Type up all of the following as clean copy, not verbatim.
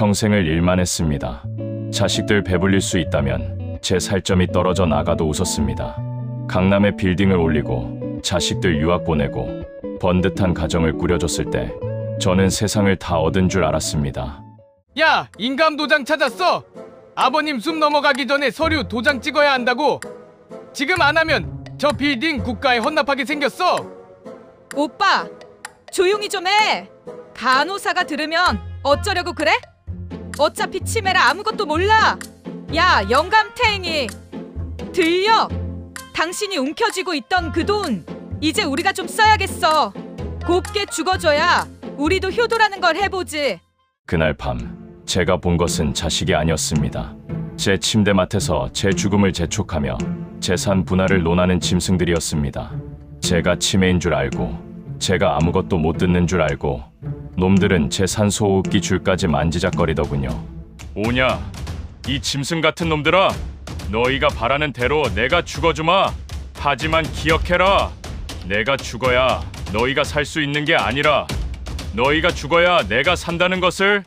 평생을 일만 했습니다. 자식들 배불릴 수 있다면 제 살점이 떨어져 나가도 웃었습니다. 강남에 빌딩을 올리고 자식들 유학 보내고 번듯한 가정을 꾸려줬을 때 저는 세상을 다 얻은 줄 알았습니다. 야, 인감 도장 찾았어. 아버님 숨 넘어가기 전에 서류 도장 찍어야 한다고. 지금 안 하면 저 빌딩 국가에 헌납하게 생겼어. 오빠, 조용히 좀 해. 간호사가 들으면 어쩌려고 그래? 어차피 치매라 아무것도 몰라. 야, 영감탱이. 들려? 당신이 움켜쥐고 있던 그 돈 이제 우리가 좀 써야겠어. 곱게 죽어줘야 우리도 효도라는 걸 해보지. 그날 밤 제가 본 것은 자식이 아니었습니다. 제 침대맡에서 제 죽음을 재촉하며 재산 분할을 논하는 짐승들이었습니다. 제가 치매인 줄 알고 제가 아무것도 못 듣는 줄 알고 놈들은 제 산소호흡기 줄까지 만지작거리더군요. 오냐, 이 짐승 같은 놈들아, 너희가 바라는 대로 내가 죽어주마. 하지만 기억해라, 내가 죽어야 너희가 살 수 있는 게 아니라 너희가 죽어야 내가 산다는 것을.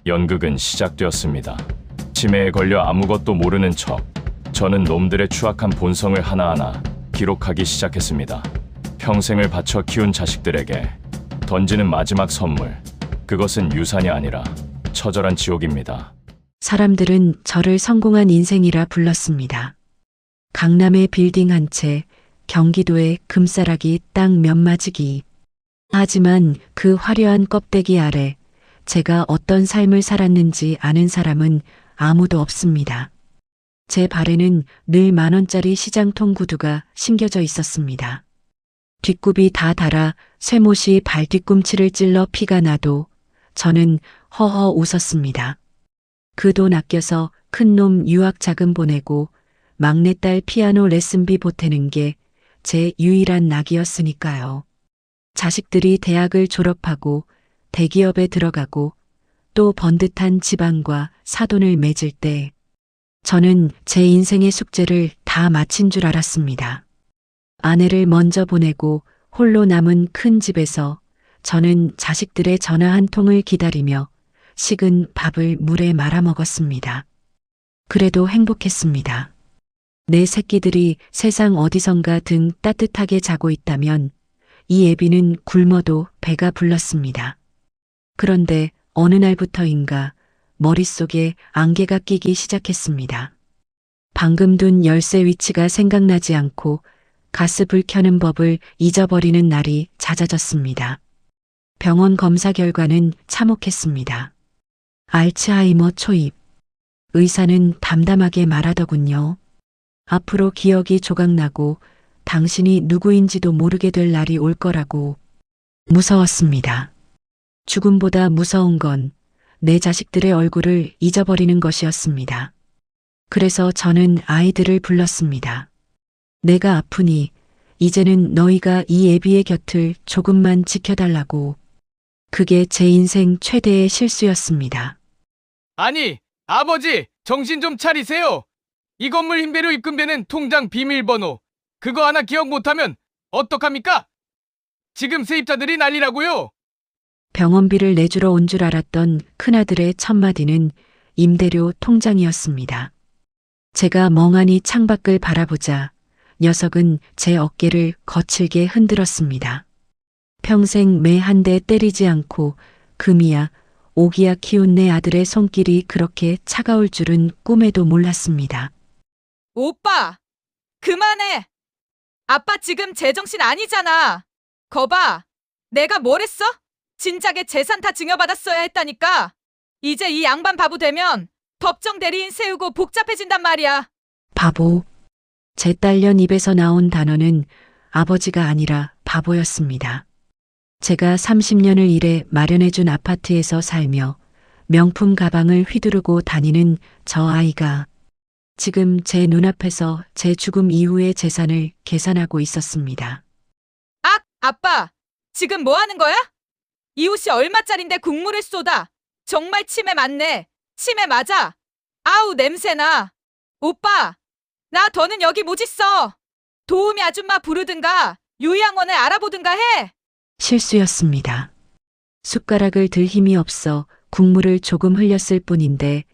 연극은 시작되었습니다. 치매에 걸려 아무것도 모르는 척 저는 놈들의 추악한 본성을 하나하나 기록하기 시작했습니다. 평생을 바쳐 키운 자식들에게 던지는 마지막 선물, 그것은 유산이 아니라 처절한 지옥입니다. 사람들은 저를 성공한 인생이라 불렀습니다. 강남의 빌딩 한 채, 경기도의 금싸라기 땅 몇 마지기. 하지만 그 화려한 껍데기 아래 제가 어떤 삶을 살았는지 아는 사람은 아무도 없습니다. 제 발에는 늘 10,000원짜리 시장통 구두가 신겨져 있었습니다. 뒷굽이 다 닳아 쇠못이 발 뒤꿈치를 찔러 피가 나도 저는 허허 웃었습니다. 그 돈 아껴서 큰놈 유학 자금 보내고 막내딸 피아노 레슨비 보태는 게 제 유일한 낙이었으니까요. 자식들이 대학을 졸업하고 대기업에 들어가고 또 번듯한 집안과 사돈을 맺을 때 저는 제 인생의 숙제를 다 마친 줄 알았습니다. 아내를 먼저 보내고 홀로 남은 큰 집에서 저는 자식들의 전화 한 통을 기다리며 식은 밥을 물에 말아 먹었습니다. 그래도 행복했습니다. 내 새끼들이 세상 어디선가 등 따뜻하게 자고 있다면 이 애비는 굶어도 배가 불렀습니다. 그런데 어느 날부터인가 머릿속에 안개가 끼기 시작했습니다. 방금 둔 열쇠 위치가 생각나지 않고 가스불 켜는 법을 잊어버리는 날이 잦아졌습니다. 병원 검사 결과는 참혹했습니다. 알츠하이머 초입. 의사는 담담하게 말하더군요. 앞으로 기억이 조각나고 당신이 누구인지도 모르게 될 날이 올 거라고. 무서웠습니다. 죽음보다 무서운 건 내 자식들의 얼굴을 잊어버리는 것이었습니다. 그래서 저는 아이들을 불렀습니다. 내가 아프니 이제는 너희가 이 애비의 곁을 조금만 지켜달라고. 그게 제 인생 최대의 실수였습니다. 아니, 아버지, 정신 좀 차리세요. 이 건물 임대료 입금되는 통장 비밀번호 그거 하나 기억 못하면 어떡합니까? 지금 세입자들이 난리라고요. 병원비를 내주러 온 줄 알았던 큰아들의 첫마디는 임대료 통장이었습니다. 제가 멍하니 창밖을 바라보자 녀석은 제 어깨를 거칠게 흔들었습니다. 평생 매 한 대 때리지 않고 금이야 오기야 키운 내 아들의 손길이 그렇게 차가울 줄은 꿈에도 몰랐습니다. 오빠, 그만해. 아빠 지금 제정신 아니잖아. 거봐, 내가 뭘 했어? 진작에 재산 다 증여받았어야 했다니까. 이제 이 양반 바보 되면 법정 대리인 세우고 복잡해진단 말이야. 바보. 제 딸년 입에서 나온 단어는 아버지가 아니라 바보였습니다. 제가 30년을 일해 마련해준 아파트에서 살며 명품 가방을 휘두르고 다니는 저 아이가 지금 제 눈앞에서 제 죽음 이후의 재산을 계산하고 있었습니다. 악, 아빠, 지금 뭐 하는 거야? 이 옷이 얼마짜린데 국물을 쏟아. 정말 치매 맞네. 치매 맞아. 아우, 냄새나. 오빠, 나 더는 여기 못 있어. 도우미 아줌마 부르든가 요양원을 알아보든가 해. 실수였습니다. 숟가락을 들 힘이 없어 국물을 조금 흘렸을 뿐인데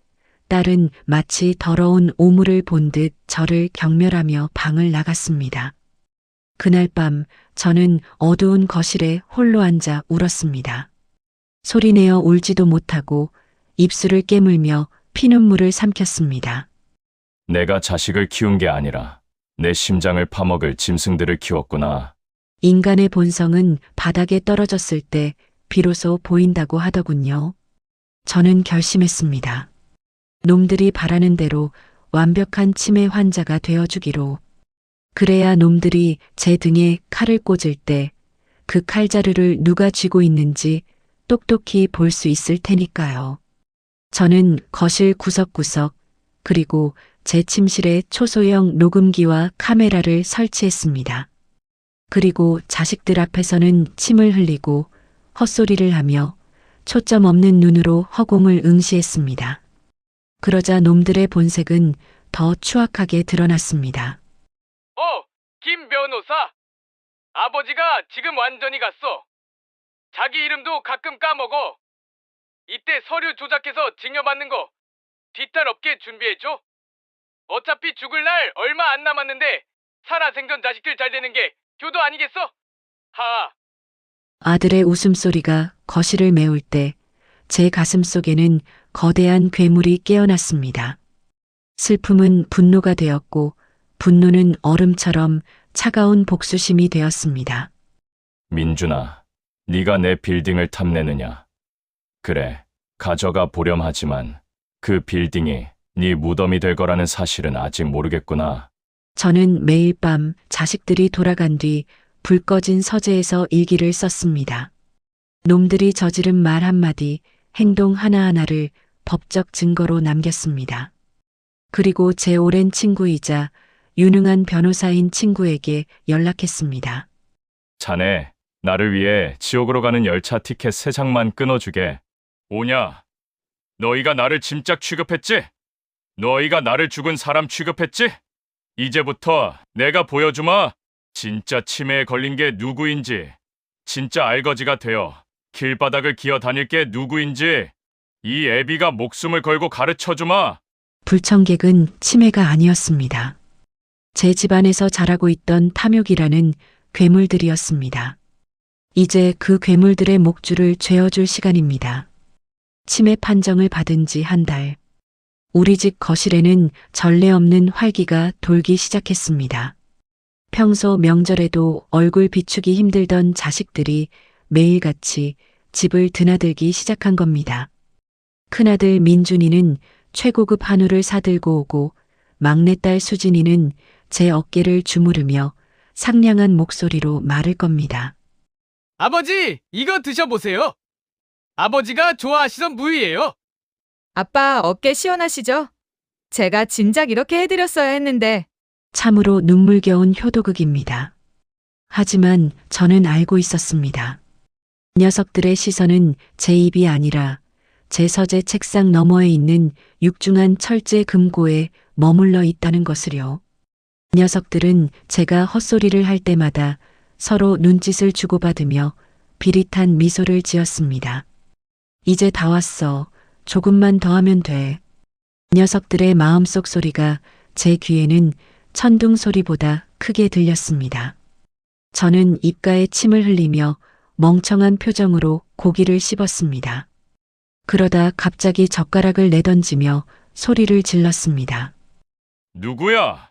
딸은 마치 더러운 오물을 본 듯 저를 경멸하며 방을 나갔습니다. 그날 밤 저는 어두운 거실에 홀로 앉아 울었습니다. 소리내어 울지도 못하고 입술을 깨물며 피눈물을 삼켰습니다. 내가 자식을 키운 게 아니라 내 심장을 파먹을 짐승들을 키웠구나. 인간의 본성은 바닥에 떨어졌을 때 비로소 보인다고 하더군요. 저는 결심했습니다. 놈들이 바라는 대로 완벽한 치매 환자가 되어주기로. 그래야 놈들이 제 등에 칼을 꽂을 때 그 칼자루를 누가 쥐고 있는지 똑똑히 볼 수 있을 테니까요. 저는 거실 구석구석 그리고 제 침실에 초소형 녹음기와 카메라를 설치했습니다. 그리고 자식들 앞에서는 침을 흘리고 헛소리를 하며 초점 없는 눈으로 허공을 응시했습니다. 그러자 놈들의 본색은 더 추악하게 드러났습니다. 김 변호사. 아버지가 지금 완전히 갔어. 자기 이름도 가끔 까먹어. 이때 서류 조작해서 징여받는 거 뒤탈 없게 준비해줘. 어차피 죽을 날 얼마 안 남았는데 살아생전 자식들 잘 되는 게 효도 아니겠어? 하하. 아들의 웃음소리가 거실을 메울 때 제 가슴 속에는 거대한 괴물이 깨어났습니다. 슬픔은 분노가 되었고 분노는 얼음처럼 차가운 복수심이 되었습니다. 민준아, 네가 내 빌딩을 탐내느냐? 그래, 가져가 보렴 하지만 그 빌딩이 네 무덤이 될 거라는 사실은 아직 모르겠구나. 저는 매일 밤 자식들이 돌아간 뒤 불 꺼진 서재에서 일기를 썼습니다. 놈들이 저지른 말 한마디, 행동 하나하나를 법적 증거로 남겼습니다. 그리고 제 오랜 친구이자 유능한 변호사인 친구에게 연락했습니다. 자네, 나를 위해 지옥으로 가는 열차 티켓 3장만 끊어주게. 오냐? 너희가 나를 짐짝 취급했지? 너희가 나를 죽은 사람 취급했지? 이제부터 내가 보여주마. 진짜 치매에 걸린 게 누구인지, 진짜 알거지가 되어 길바닥을 기어 다닐 게 누구인지 이 애비가 목숨을 걸고 가르쳐주마. 불청객은 치매가 아니었습니다. 제 집안에서 자라고 있던 탐욕이라는 괴물들이었습니다. 이제 그 괴물들의 목줄을 죄어줄 시간입니다. 치매 판정을 받은 지 한 달. 우리 집 거실에는 전례 없는 활기가 돌기 시작했습니다. 평소 명절에도 얼굴 비추기 힘들던 자식들이 매일같이 집을 드나들기 시작한 겁니다. 큰아들 민준이는 최고급 한우를 사들고 오고 막내딸 수진이는 제 어깨를 주무르며 상냥한 목소리로 말을 겁니다. 아버지, 이거 드셔보세요. 아버지가 좋아하시던 무이예요. 아빠 어깨 시원하시죠? 제가 진작 이렇게 해드렸어야 했는데. 참으로 눈물겨운 효도극입니다. 하지만 저는 알고 있었습니다. 녀석들의 시선은 제 입이 아니라 제 서재 책상 너머에 있는 육중한 철제 금고에 머물러 있다는 것을요. 녀석들은 제가 헛소리를 할 때마다 서로 눈짓을 주고받으며 비릿한 미소를 지었습니다. 이제 다 왔어. 조금만 더 하면 돼. 녀석들의 마음속 소리가 제 귀에는 천둥 소리보다 크게 들렸습니다. 저는 입가에 침을 흘리며 멍청한 표정으로 고기를 씹었습니다. 그러다 갑자기 젓가락을 내던지며 소리를 질렀습니다. 누구야?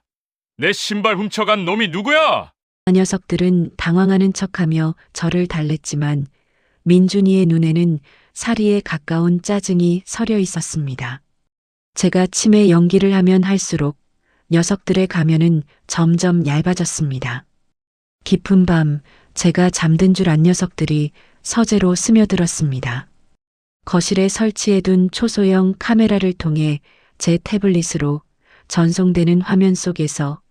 내 신발 훔쳐간 놈이 누구야? 녀석들은 당황하는 척하며 저를 달랬지만 민준이의 눈에는 사리에 가까운 짜증이 서려 있었습니다. 제가 치매 연기를 하면 할수록 녀석들의 가면은 점점 얇아졌습니다. 깊은 밤 제가 잠든 줄 안 녀석들이 서재로 스며들었습니다. 거실에 설치해둔 초소형 카메라를 통해 제 태블릿으로 전송되는 화면 속에서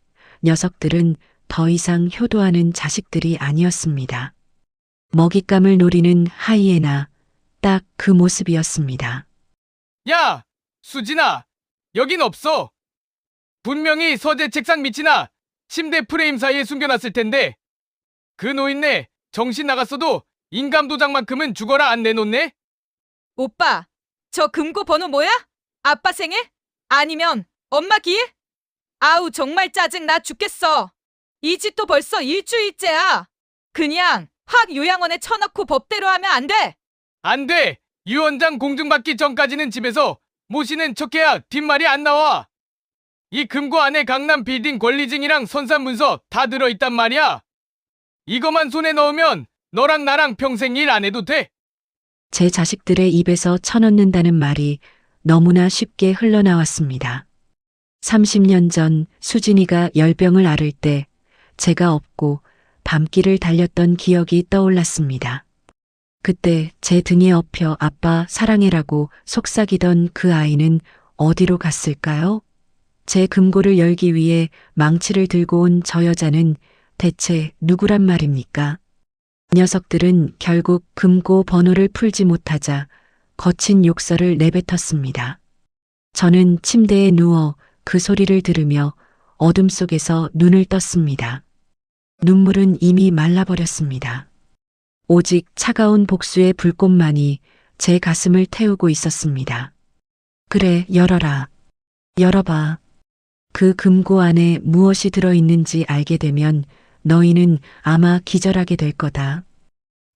녀석들은 더 이상 효도하는 자식들이 아니었습니다. 먹잇감을 노리는 하이에나, 딱 그 모습이었습니다. 야, 수진아, 여긴 없어. 분명히 서재 책상 밑이나 침대 프레임 사이에 숨겨놨을 텐데 그 노인네 정신 나갔어도 인감 도장만큼은 죽어라 안 내놓네? 오빠, 저 금고 번호 뭐야? 아빠 생일? 아니면 엄마 기일? 아우 정말 짜증 나 죽겠어. 이 집도 벌써 일주일째야. 그냥 확 요양원에 쳐넣고 법대로 하면 안 돼. 안 돼! 유언장 공증받기 전까지는 집에서 모시는 척해야 뒷말이 안 나와. 이 금고 안에 강남 빌딩 권리증이랑 선산문서 다 들어있단 말이야. 이거만 손에 넣으면 너랑 나랑 평생 일 안 해도 돼. 제 자식들의 입에서 쳐넣는다는 말이 너무나 쉽게 흘러나왔습니다. 30년 전 수진이가 열병을 앓을 때 제가 업고 밤길을 달렸던 기억이 떠올랐습니다. 그때 제 등에 엎여 아빠 사랑해라고 속삭이던 그 아이는 어디로 갔을까요? 제 금고를 열기 위해 망치를 들고 온 저 여자는 대체 누구란 말입니까? 녀석들은 결국 금고 번호를 풀지 못하자 거친 욕설을 내뱉었습니다. 저는 침대에 누워 그 소리를 들으며 어둠 속에서 눈을 떴습니다. 눈물은 이미 말라버렸습니다. 오직 차가운 복수의 불꽃만이 제 가슴을 태우고 있었습니다. 그래, 열어라. 열어봐. 그 금고 안에 무엇이 들어있는지 알게 되면 너희는 아마 기절하게 될 거다.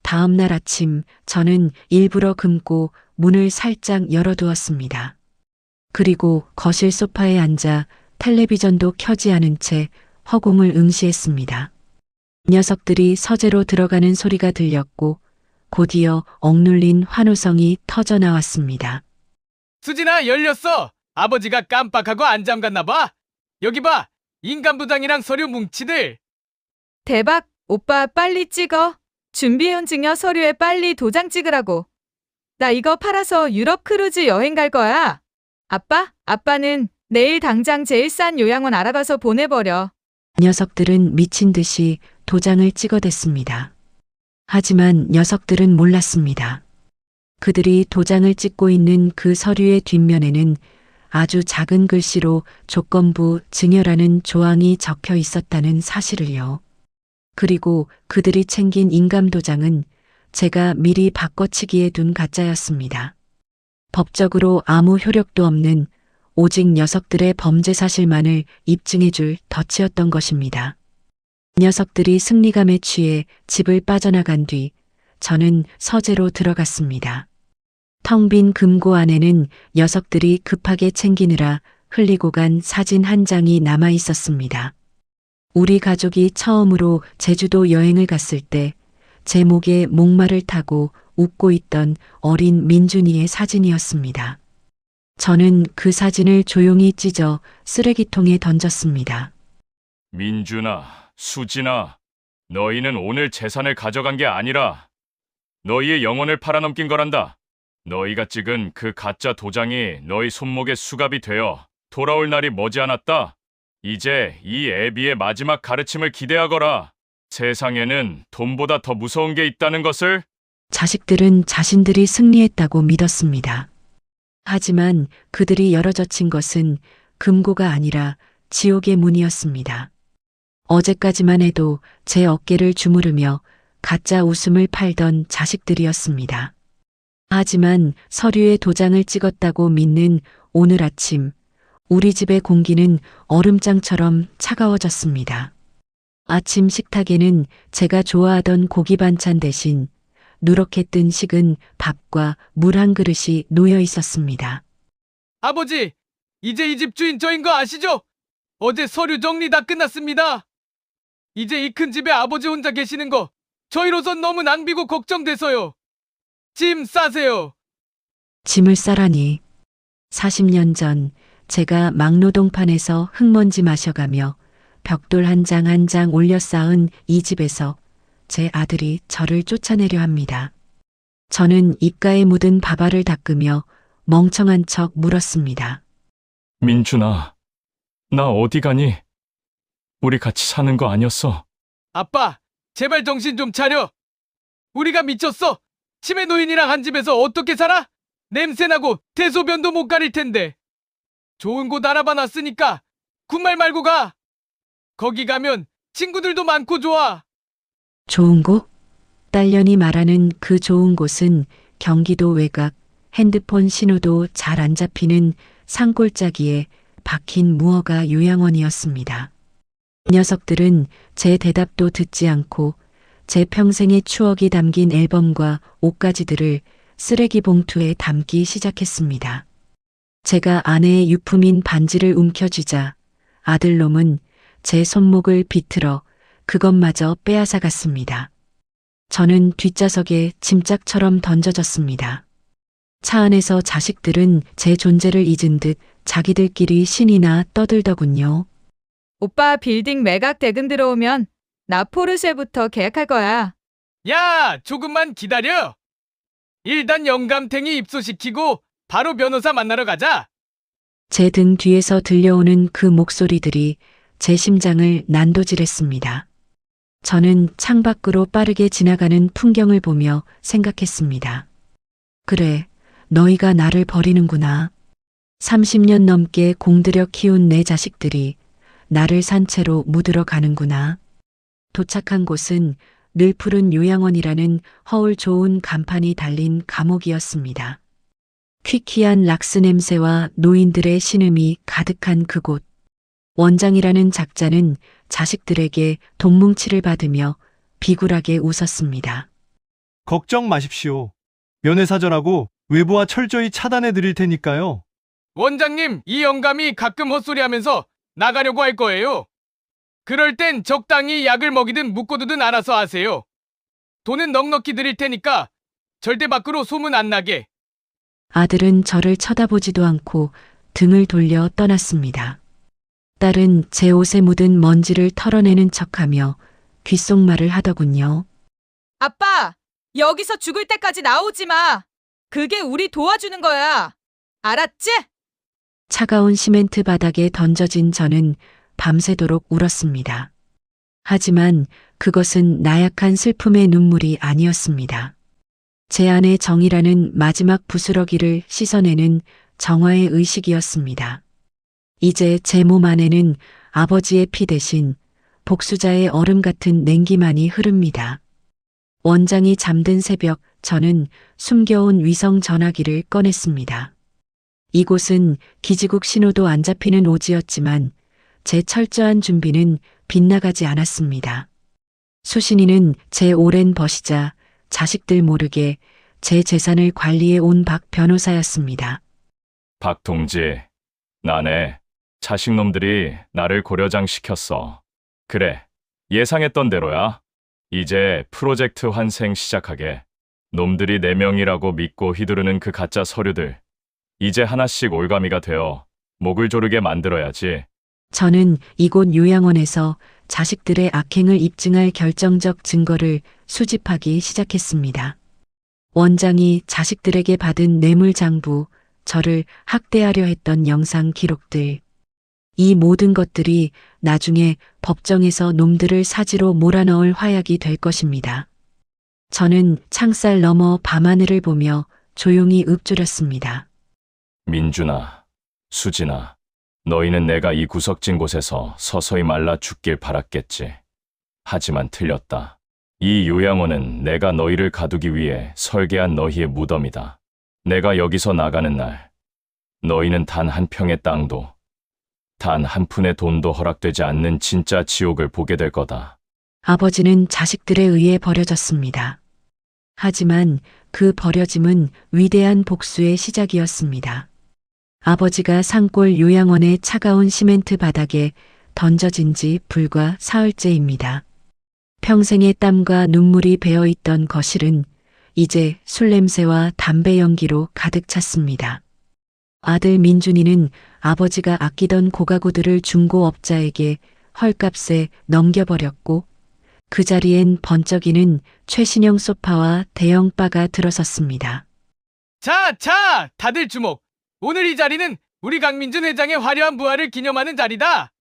다음 날 아침 저는 일부러 금고 문을 살짝 열어두었습니다. 그리고 거실 소파에 앉아 텔레비전도 켜지 않은 채 허공을 응시했습니다. 녀석들이 서재로 들어가는 소리가 들렸고 곧이어 억눌린 환호성이 터져 나왔습니다. 수진아, 열렸어. 아버지가 깜빡하고 안 잠갔나 봐. 여기 봐. 인감부장이랑 서류 뭉치들. 대박. 오빠 빨리 찍어. 준비해온 증여 서류에 빨리 도장 찍으라고. 나 이거 팔아서 유럽 크루즈 여행 갈 거야. 아빠는 내일 당장 제일 싼 요양원 알아봐서 보내버려. 녀석들은 미친 듯이 도장을 찍어댔습니다. 하지만 녀석들은 몰랐습니다. 그들이 도장을 찍고 있는 그 서류의 뒷면에는 아주 작은 글씨로 조건부 증여라는 조항이 적혀 있었다는 사실을요. 그리고 그들이 챙긴 인감도장은 제가 미리 바꿔치기에 둔 가짜였습니다. 법적으로 아무 효력도 없는 오직 녀석들의 범죄 사실만을 입증해줄 덫이었던 것입니다. 녀석들이 승리감에 취해 집을 빠져나간 뒤 저는 서재로 들어갔습니다. 텅 빈 금고 안에는 녀석들이 급하게 챙기느라 흘리고 간 사진 한 장이 남아 있었습니다. 우리 가족이 처음으로 제주도 여행을 갔을 때 제 목에 목마를 타고 웃고 있던 어린 민준이의 사진이었습니다. 저는 그 사진을 조용히 찢어 쓰레기통에 던졌습니다. 민준아, 수진아, 너희는 오늘 재산을 가져간 게 아니라 너희의 영혼을 팔아넘긴 거란다. 너희가 찍은 그 가짜 도장이 너희 손목에 수갑이 되어 돌아올 날이 머지않았다. 이제 이 애비의 마지막 가르침을 기대하거라. 세상에는 돈보다 더 무서운 게 있다는 것을. 자식들은 자신들이 승리했다고 믿었습니다. 하지만 그들이 열어젖힌 것은 금고가 아니라 지옥의 문이었습니다. 어제까지만 해도 제 어깨를 주무르며 가짜 웃음을 팔던 자식들이었습니다. 하지만 서류에 도장을 찍었다고 믿는 오늘 아침, 우리 집의 공기는 얼음장처럼 차가워졌습니다. 아침 식탁에는 제가 좋아하던 고기 반찬 대신 누렇게 뜬 식은 밥과 물 한 그릇이 놓여 있었습니다. 아버지, 이제 이 집 주인 저인 거 아시죠? 어제 서류 정리 다 끝났습니다. 이제 이 큰 집에 아버지 혼자 계시는 거 저희로선 너무 낭비고 걱정돼서요. 짐 싸세요. 짐을 싸라니. 40년 전 제가 막노동판에서 흙먼지 마셔가며 벽돌 한 장 한 장 올려 쌓은 이 집에서 제 아들이 저를 쫓아내려 합니다. 저는 입가에 묻은 밥알을 닦으며 멍청한 척 물었습니다. 민준아, 나 어디 가니? 우리 같이 사는 거 아니었어? 아빠, 제발 정신 좀 차려. 우리가 미쳤어. 치매 노인이랑 한 집에서 어떻게 살아? 냄새나고 대소변도 못 가릴 텐데. 좋은 곳 알아봐 놨으니까 군말 말고 가. 거기 가면 친구들도 많고 좋아. 좋은 곳? 딸년이 말하는 그 좋은 곳은 경기도 외곽 핸드폰 신호도 잘 안 잡히는 산골짜기에 박힌 무허가 요양원이었습니다. 녀석들은 제 대답도 듣지 않고 제 평생의 추억이 담긴 앨범과 옷가지들을 쓰레기 봉투에 담기 시작했습니다. 제가 아내의 유품인 반지를 움켜쥐자 아들놈은 제 손목을 비틀어 그것마저 빼앗아 갔습니다. 저는 뒷좌석에 짐짝처럼 던져졌습니다. 차 안에서 자식들은 제 존재를 잊은 듯 자기들끼리 신이나 떠들더군요. 오빠 빌딩 매각 대금 들어오면 나 포르쉐부터 계약할 거야. 야, 조금만 기다려. 일단 영감탱이 입소시키고 바로 변호사 만나러 가자. 제 등 뒤에서 들려오는 그 목소리들이 제 심장을 난도질했습니다. 저는 창밖으로 빠르게 지나가는 풍경을 보며 생각했습니다. 그래, 너희가 나를 버리는구나. 30년 넘게 공들여 키운 내 자식들이 나를 산채로 묻으러 가는구나. 도착한 곳은 늘 푸른 요양원이라는 허울 좋은 간판이 달린 감옥이었습니다. 퀴퀴한 락스 냄새와 노인들의 신음이 가득한 그곳. 원장이라는 작자는 자식들에게 돈뭉치를 받으며 비굴하게 웃었습니다. 걱정 마십시오. 면회사절하고 외부와 철저히 차단해 드릴 테니까요. 원장님, 이 영감이 가끔 헛소리하면서 나가려고 할 거예요. 그럴 땐 적당히 약을 먹이든 묶어두든 알아서 하세요. 돈은 넉넉히 드릴 테니까 절대 밖으로 소문 안 나게. 아들은 저를 쳐다보지도 않고 등을 돌려 떠났습니다. 딸은 제 옷에 묻은 먼지를 털어내는 척하며 귓속말을 하더군요. 아빠, 여기서 죽을 때까지 나오지 마. 그게 우리 도와주는 거야. 알았지? 차가운 시멘트 바닥에 던져진 저는 밤새도록 울었습니다. 하지만 그것은 나약한 슬픔의 눈물이 아니었습니다. 제 안의 정이라는 마지막 부스러기를 씻어내는 정화의 의식이었습니다. 이제 제 몸 안에는 아버지의 피 대신 복수자의 얼음 같은 냉기만이 흐릅니다. 원장이 잠든 새벽 저는 숨겨온 위성 전화기를 꺼냈습니다. 이곳은 기지국 신호도 안 잡히는 오지였지만 제 철저한 준비는 빗나가지 않았습니다. 수신이는 제 오랜 벗이자 자식들 모르게 제 재산을 관리해 온 박 변호사였습니다. 박 동지, 나네. 자식놈들이 나를 고려장 시켰어. 그래, 예상했던 대로야. 이제 프로젝트 환생 시작하게. 놈들이 4명이라고 믿고 휘두르는 그 가짜 서류들. 이제 하나씩 올가미가 되어 목을 조르게 만들어야지. 저는 이곳 요양원에서 자식들의 악행을 입증할 결정적 증거를 수집하기 시작했습니다. 원장이 자식들에게 받은 뇌물장부, 저를 학대하려 했던 영상 기록들. 이 모든 것들이 나중에 법정에서 놈들을 사지로 몰아넣을 화약이 될 것입니다. 저는 창살 너머 밤하늘을 보며 조용히 읊조렸습니다. 민준아, 수진아, 너희는 내가 이 구석진 곳에서 서서히 말라 죽길 바랐겠지. 하지만 틀렸다. 이 요양원은 내가 너희를 가두기 위해 설계한 너희의 무덤이다. 내가 여기서 나가는 날, 너희는 단 한 평의 땅도, 단 한 푼의 돈도 허락되지 않는 진짜 지옥을 보게 될 거다. 아버지는 자식들에 의해 버려졌습니다. 하지만 그 버려짐은 위대한 복수의 시작이었습니다. 아버지가 산골 요양원의 차가운 시멘트 바닥에 던져진 지 불과 사흘째입니다. 평생의 땀과 눈물이 배어있던 거실은 이제 술 냄새와 담배 연기로 가득 찼습니다. 아들 민준이는 아버지가 아끼던 고가구들을 중고업자에게 헐값에 넘겨버렸고 그 자리엔 번쩍이는 최신형 소파와 대형 바가 들어섰습니다. 자, 다들 주목. 오늘 이 자리는 우리 강민준 회장의 화려한 부활을 기념하는 자리다.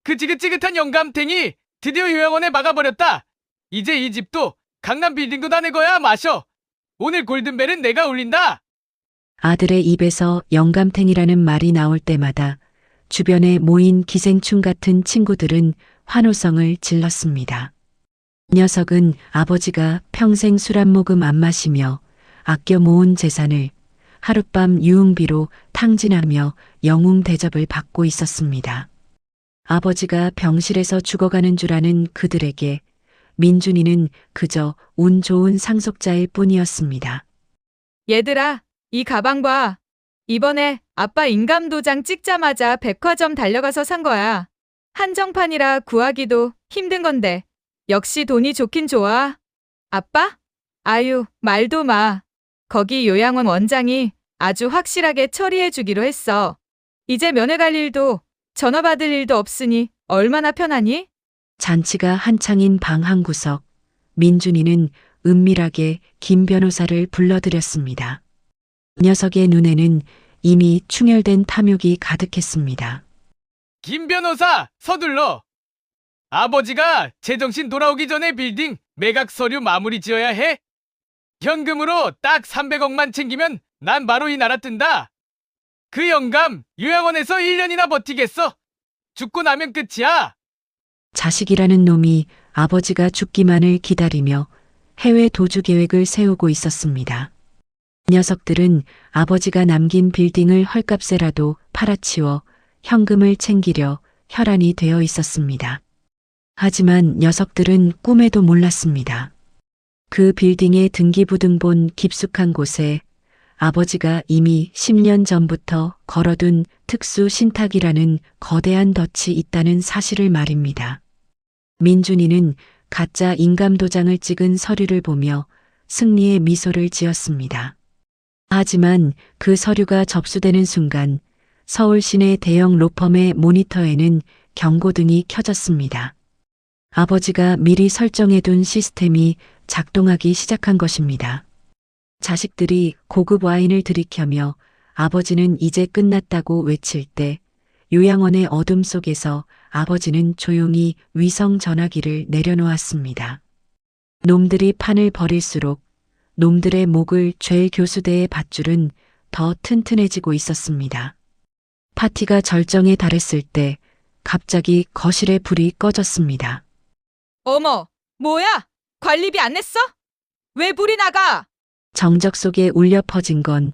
그 지긋지긋한 영감탱이 드디어 요양원에 막아버렸다. 이제 이 집도 강남 빌딩도 다 내 거야. 마셔. 오늘 골든벨은 내가 울린다. 아들의 입에서 영감탱이라는 말이 나올 때마다 주변에 모인 기생충 같은 친구들은 환호성을 질렀습니다. 녀석은 아버지가 평생 술 한 모금 안 마시며 아껴 모은 재산을 하룻밤 유흥비로 탕진하며 영웅 대접을 받고 있었습니다. 아버지가 병실에서 죽어가는 줄 아는 그들에게 민준이는 그저 운 좋은 상속자일 뿐이었습니다. 얘들아, 이 가방 봐. 이번에 아빠 인감도장 찍자마자 백화점 달려가서 산 거야. 한정판이라 구하기도 힘든 건데 역시 돈이 좋긴 좋아. 아빠? 아유, 말도 마. 거기 요양원 원장이 아주 확실하게 처리해 주기로 했어. 이제 면회 갈 일도 전화 받을 일도 없으니 얼마나 편하니? 잔치가 한창인 방 한 구석, 민준이는 은밀하게 김 변호사를 불러들였습니다. 녀석의 눈에는 이미 충혈된 탐욕이 가득했습니다. 김 변호사, 서둘러. 아버지가 제정신 돌아오기 전에 빌딩 매각 서류 마무리 지어야 해. 현금으로 딱 300억만 챙기면 난 바로 이 나라 뜬다. 그 영감 요양원에서 1년이나 버티겠어. 죽고 나면 끝이야. 자식이라는 놈이 아버지가 죽기만을 기다리며 해외 도주 계획을 세우고 있었습니다. 녀석들은 아버지가 남긴 빌딩을 헐값에라도 팔아치워 현금을 챙기려 혈안이 되어 있었습니다. 하지만 녀석들은 꿈에도 몰랐습니다. 그 빌딩의 등기부등본 깊숙한 곳에 아버지가 이미 10년 전부터 걸어둔 특수 신탁이라는 거대한 덫이 있다는 사실을 말입니다. 민준이는 가짜 인감도장을 찍은 서류를 보며 승리의 미소를 지었습니다. 하지만 그 서류가 접수되는 순간 서울 시내 대형 로펌의 모니터에는 경고등이 켜졌습니다. 아버지가 미리 설정해둔 시스템이 작동하기 시작한 것입니다. 자식들이 고급 와인을 들이켜며 아버지는 이제 끝났다고 외칠 때 요양원의 어둠 속에서 아버지는 조용히 위성 전화기를 내려놓았습니다. 놈들이 판을 벌일수록 놈들의 목을 잴 교수대의 밧줄은 더 튼튼해지고 있었습니다. 파티가 절정에 달했을 때 갑자기 거실에 불이 꺼졌습니다. 어머, 뭐야? 관리비 안 냈어? 왜 불이 나가? 정적 속에 울려 퍼진 건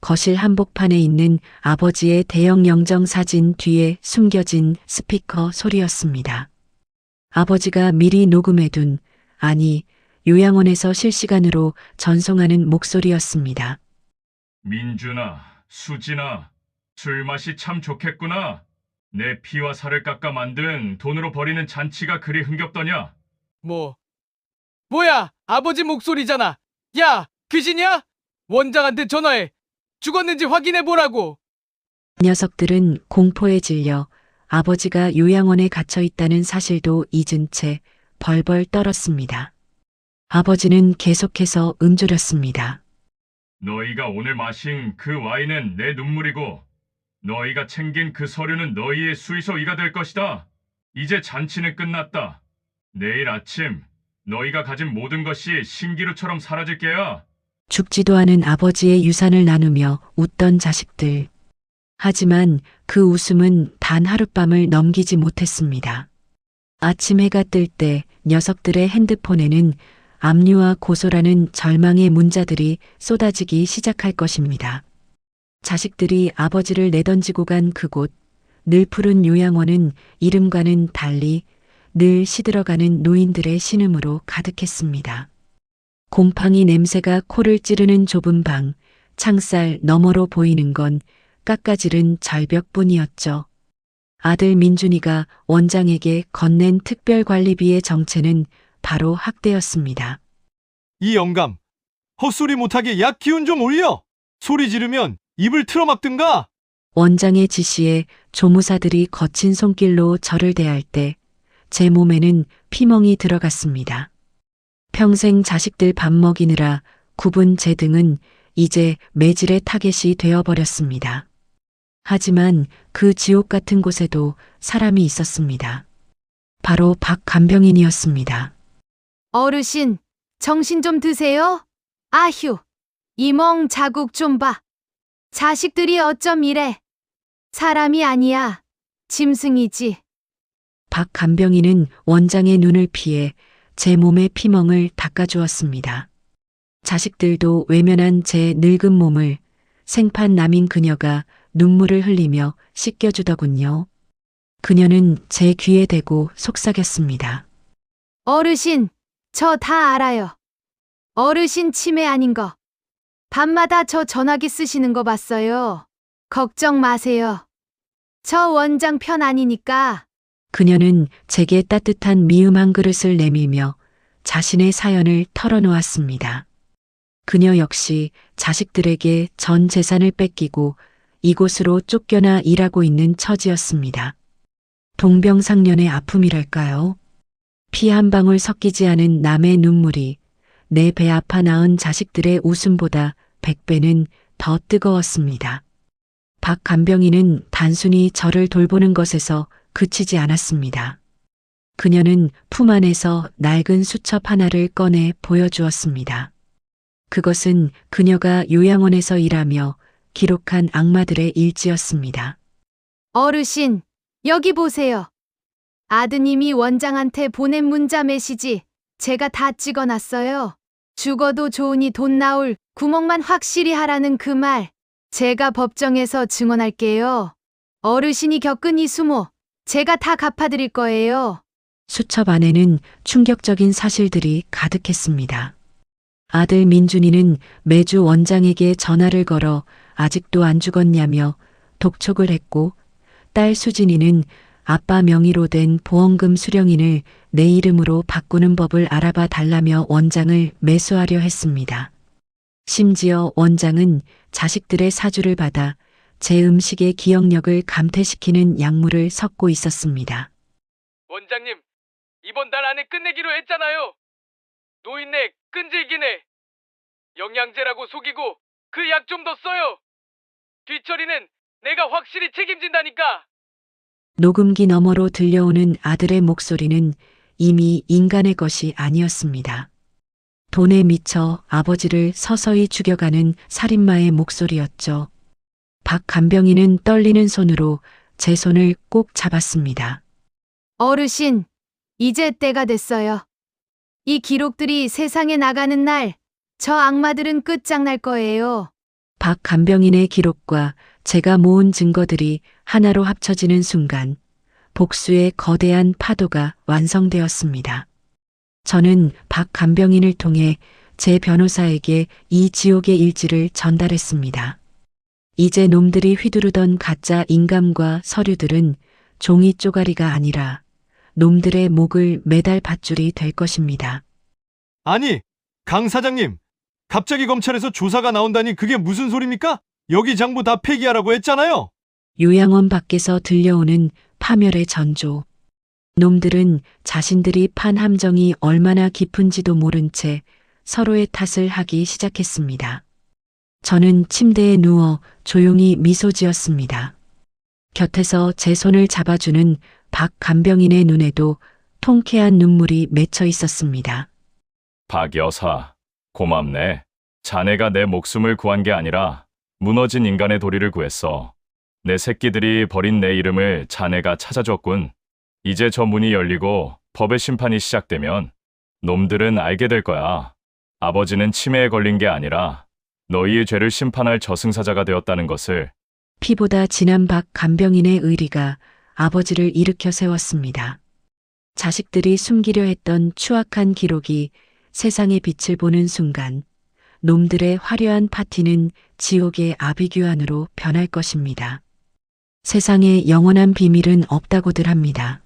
거실 한복판에 있는 아버지의 대형 영정 사진 뒤에 숨겨진 스피커 소리였습니다. 아버지가 미리 녹음해둔, 아니, 요양원에서 실시간으로 전송하는 목소리였습니다. 민준아, 수진아, 술 맛이 참 좋겠구나. 내 피와 살을 깎아 만든 돈으로 벌이는 잔치가 그리 흥겹더냐? 뭐야? 아버지 목소리잖아. 야, 귀신이야? 원장한테 전화해. 죽었는지 확인해 보라고. 녀석들은 공포에 질려 아버지가 요양원에 갇혀 있다는 사실도 잊은 채 벌벌 떨었습니다. 아버지는 계속해서 음조렸습니다. 너희가 오늘 마신 그 와인은 내 눈물이고 너희가 챙긴 그 서류는 너희의 수의소이가 될 것이다. 이제 잔치는 끝났다. 내일 아침 너희가 가진 모든 것이 신기루처럼 사라질 게야. 죽지도 않은 아버지의 유산을 나누며 웃던 자식들. 하지만 그 웃음은 단 하룻밤을 넘기지 못했습니다. 아침 해가 뜰 때 녀석들의 핸드폰에는 압류와 고소라는 절망의 문자들이 쏟아지기 시작할 것입니다. 자식들이 아버지를 내던지고 간 그곳, 늘 푸른 요양원은 이름과는 달리 늘 시들어가는 노인들의 신음으로 가득했습니다. 곰팡이 냄새가 코를 찌르는 좁은 방, 창살 너머로 보이는 건 깎아지른 절벽뿐이었죠. 아들 민준이가 원장에게 건넨 특별관리비의 정체는 바로 학대였습니다. 이 영감, 헛소리 못하게 약 기운 좀 올려! 소리 지르면 입을 틀어막든가! 원장의 지시에 조무사들이 거친 손길로 저를 대할 때 제 몸에는 피멍이 들어갔습니다. 평생 자식들 밥 먹이느라 굽은 제 등은 이제 매질의 타겟이 되어버렸습니다. 하지만 그 지옥 같은 곳에도 사람이 있었습니다. 바로 박간병인이었습니다. 어르신, 정신 좀 드세요? 아휴, 이멍 자국 좀 봐. 자식들이 어쩜 이래? 사람이 아니야. 짐승이지. 박간병인은 원장의 눈을 피해 제 몸의 피멍을 닦아주었습니다. 자식들도 외면한 제 늙은 몸을 생판 남인 그녀가 눈물을 흘리며 씻겨주더군요. 그녀는 제 귀에 대고 속삭였습니다. 어르신, 저 다 알아요. 어르신 치매 아닌 거. 밤마다 저 전화기 쓰시는 거 봤어요. 걱정 마세요. 저 원장 편 아니니까. 그녀는 제게 따뜻한 미음 한 그릇을 내밀며 자신의 사연을 털어놓았습니다. 그녀 역시 자식들에게 전 재산을 뺏기고 이곳으로 쫓겨나 일하고 있는 처지였습니다. 동병상련의 아픔이랄까요? 피 한 방울 섞이지 않은 남의 눈물이 내 배 아파 낳은 자식들의 웃음보다 100배는 더 뜨거웠습니다. 박 간병인은 단순히 저를 돌보는 것에서 그치지 않았습니다. 그녀는 품 안에서 낡은 수첩 하나를 꺼내 보여주었습니다. 그것은 그녀가 요양원에서 일하며 기록한 악마들의 일지였습니다. 어르신, 여기 보세요. 아드님이 원장한테 보낸 문자 메시지 제가 다 찍어놨어요. 죽어도 좋으니 돈 나올 구멍만 확실히 하라는 그 말. 제가 법정에서 증언할게요. 어르신이 겪은 이 수모, 제가 다 갚아드릴 거예요. 수첩 안에는 충격적인 사실들이 가득했습니다. 아들 민준이는 매주 원장에게 전화를 걸어 아직도 안 죽었냐며 독촉을 했고, 딸 수진이는 아빠 명의로 된 보험금 수령인을 내 이름으로 바꾸는 법을 알아봐 달라며 원장을 매수하려 했습니다. 심지어 원장은 자식들의 사주를 받아 제 음식의 기억력을 감퇴시키는 약물을 섞고 있었습니다. 원장님, 이번 달 안에 끝내기로 했잖아요. 노인네 끈질기네. 영양제라고 속이고 그 약 좀 더 써요. 뒤처리는 내가 확실히 책임진다니까. 녹음기 너머로 들려오는 아들의 목소리는 이미 인간의 것이 아니었습니다. 돈에 미쳐 아버지를 서서히 죽여가는 살인마의 목소리였죠. 박 간병인은 떨리는 손으로 제 손을 꼭 잡았습니다. 어르신, 이제 때가 됐어요. 이 기록들이 세상에 나가는 날, 저 악마들은 끝장날 거예요. 박 간병인의 기록과 제가 모은 증거들이 하나로 합쳐지는 순간 복수의 거대한 파도가 완성되었습니다. 저는 박 간병인을 통해 제 변호사에게 이 지옥의 일지를 전달했습니다. 이제 놈들이 휘두르던 가짜 인감과 서류들은 종이 쪼가리가 아니라 놈들의 목을 매달 밧줄이 될 것입니다. 아니, 강 사장님. 갑자기 검찰에서 조사가 나온다니 그게 무슨 소리입니까? 여기 장부 다 폐기하라고 했잖아요. 요양원 밖에서 들려오는 파멸의 전조. 놈들은 자신들이 판 함정이 얼마나 깊은지도 모른 채 서로의 탓을 하기 시작했습니다. 저는 침대에 누워 조용히 미소 지었습니다. 곁에서 제 손을 잡아주는 박 간병인의 눈에도 통쾌한 눈물이 맺혀 있었습니다. 박 여사, 고맙네. 자네가 내 목숨을 구한 게 아니라 무너진 인간의 도리를 구했어. 내 새끼들이 버린 내 이름을 자네가 찾아줬군. 이제 저 문이 열리고 법의 심판이 시작되면 놈들은 알게 될 거야. 아버지는 치매에 걸린 게 아니라 너희의 죄를 심판할 저승사자가 되었다는 것을. 피보다 진한 박 간병인의 의리가 아버지를 일으켜 세웠습니다. 자식들이 숨기려 했던 추악한 기록이 세상의 빛을 보는 순간 놈들의 화려한 파티는 지옥의 아비규환으로 변할 것입니다. 세상에 영원한 비밀은 없다고들 합니다.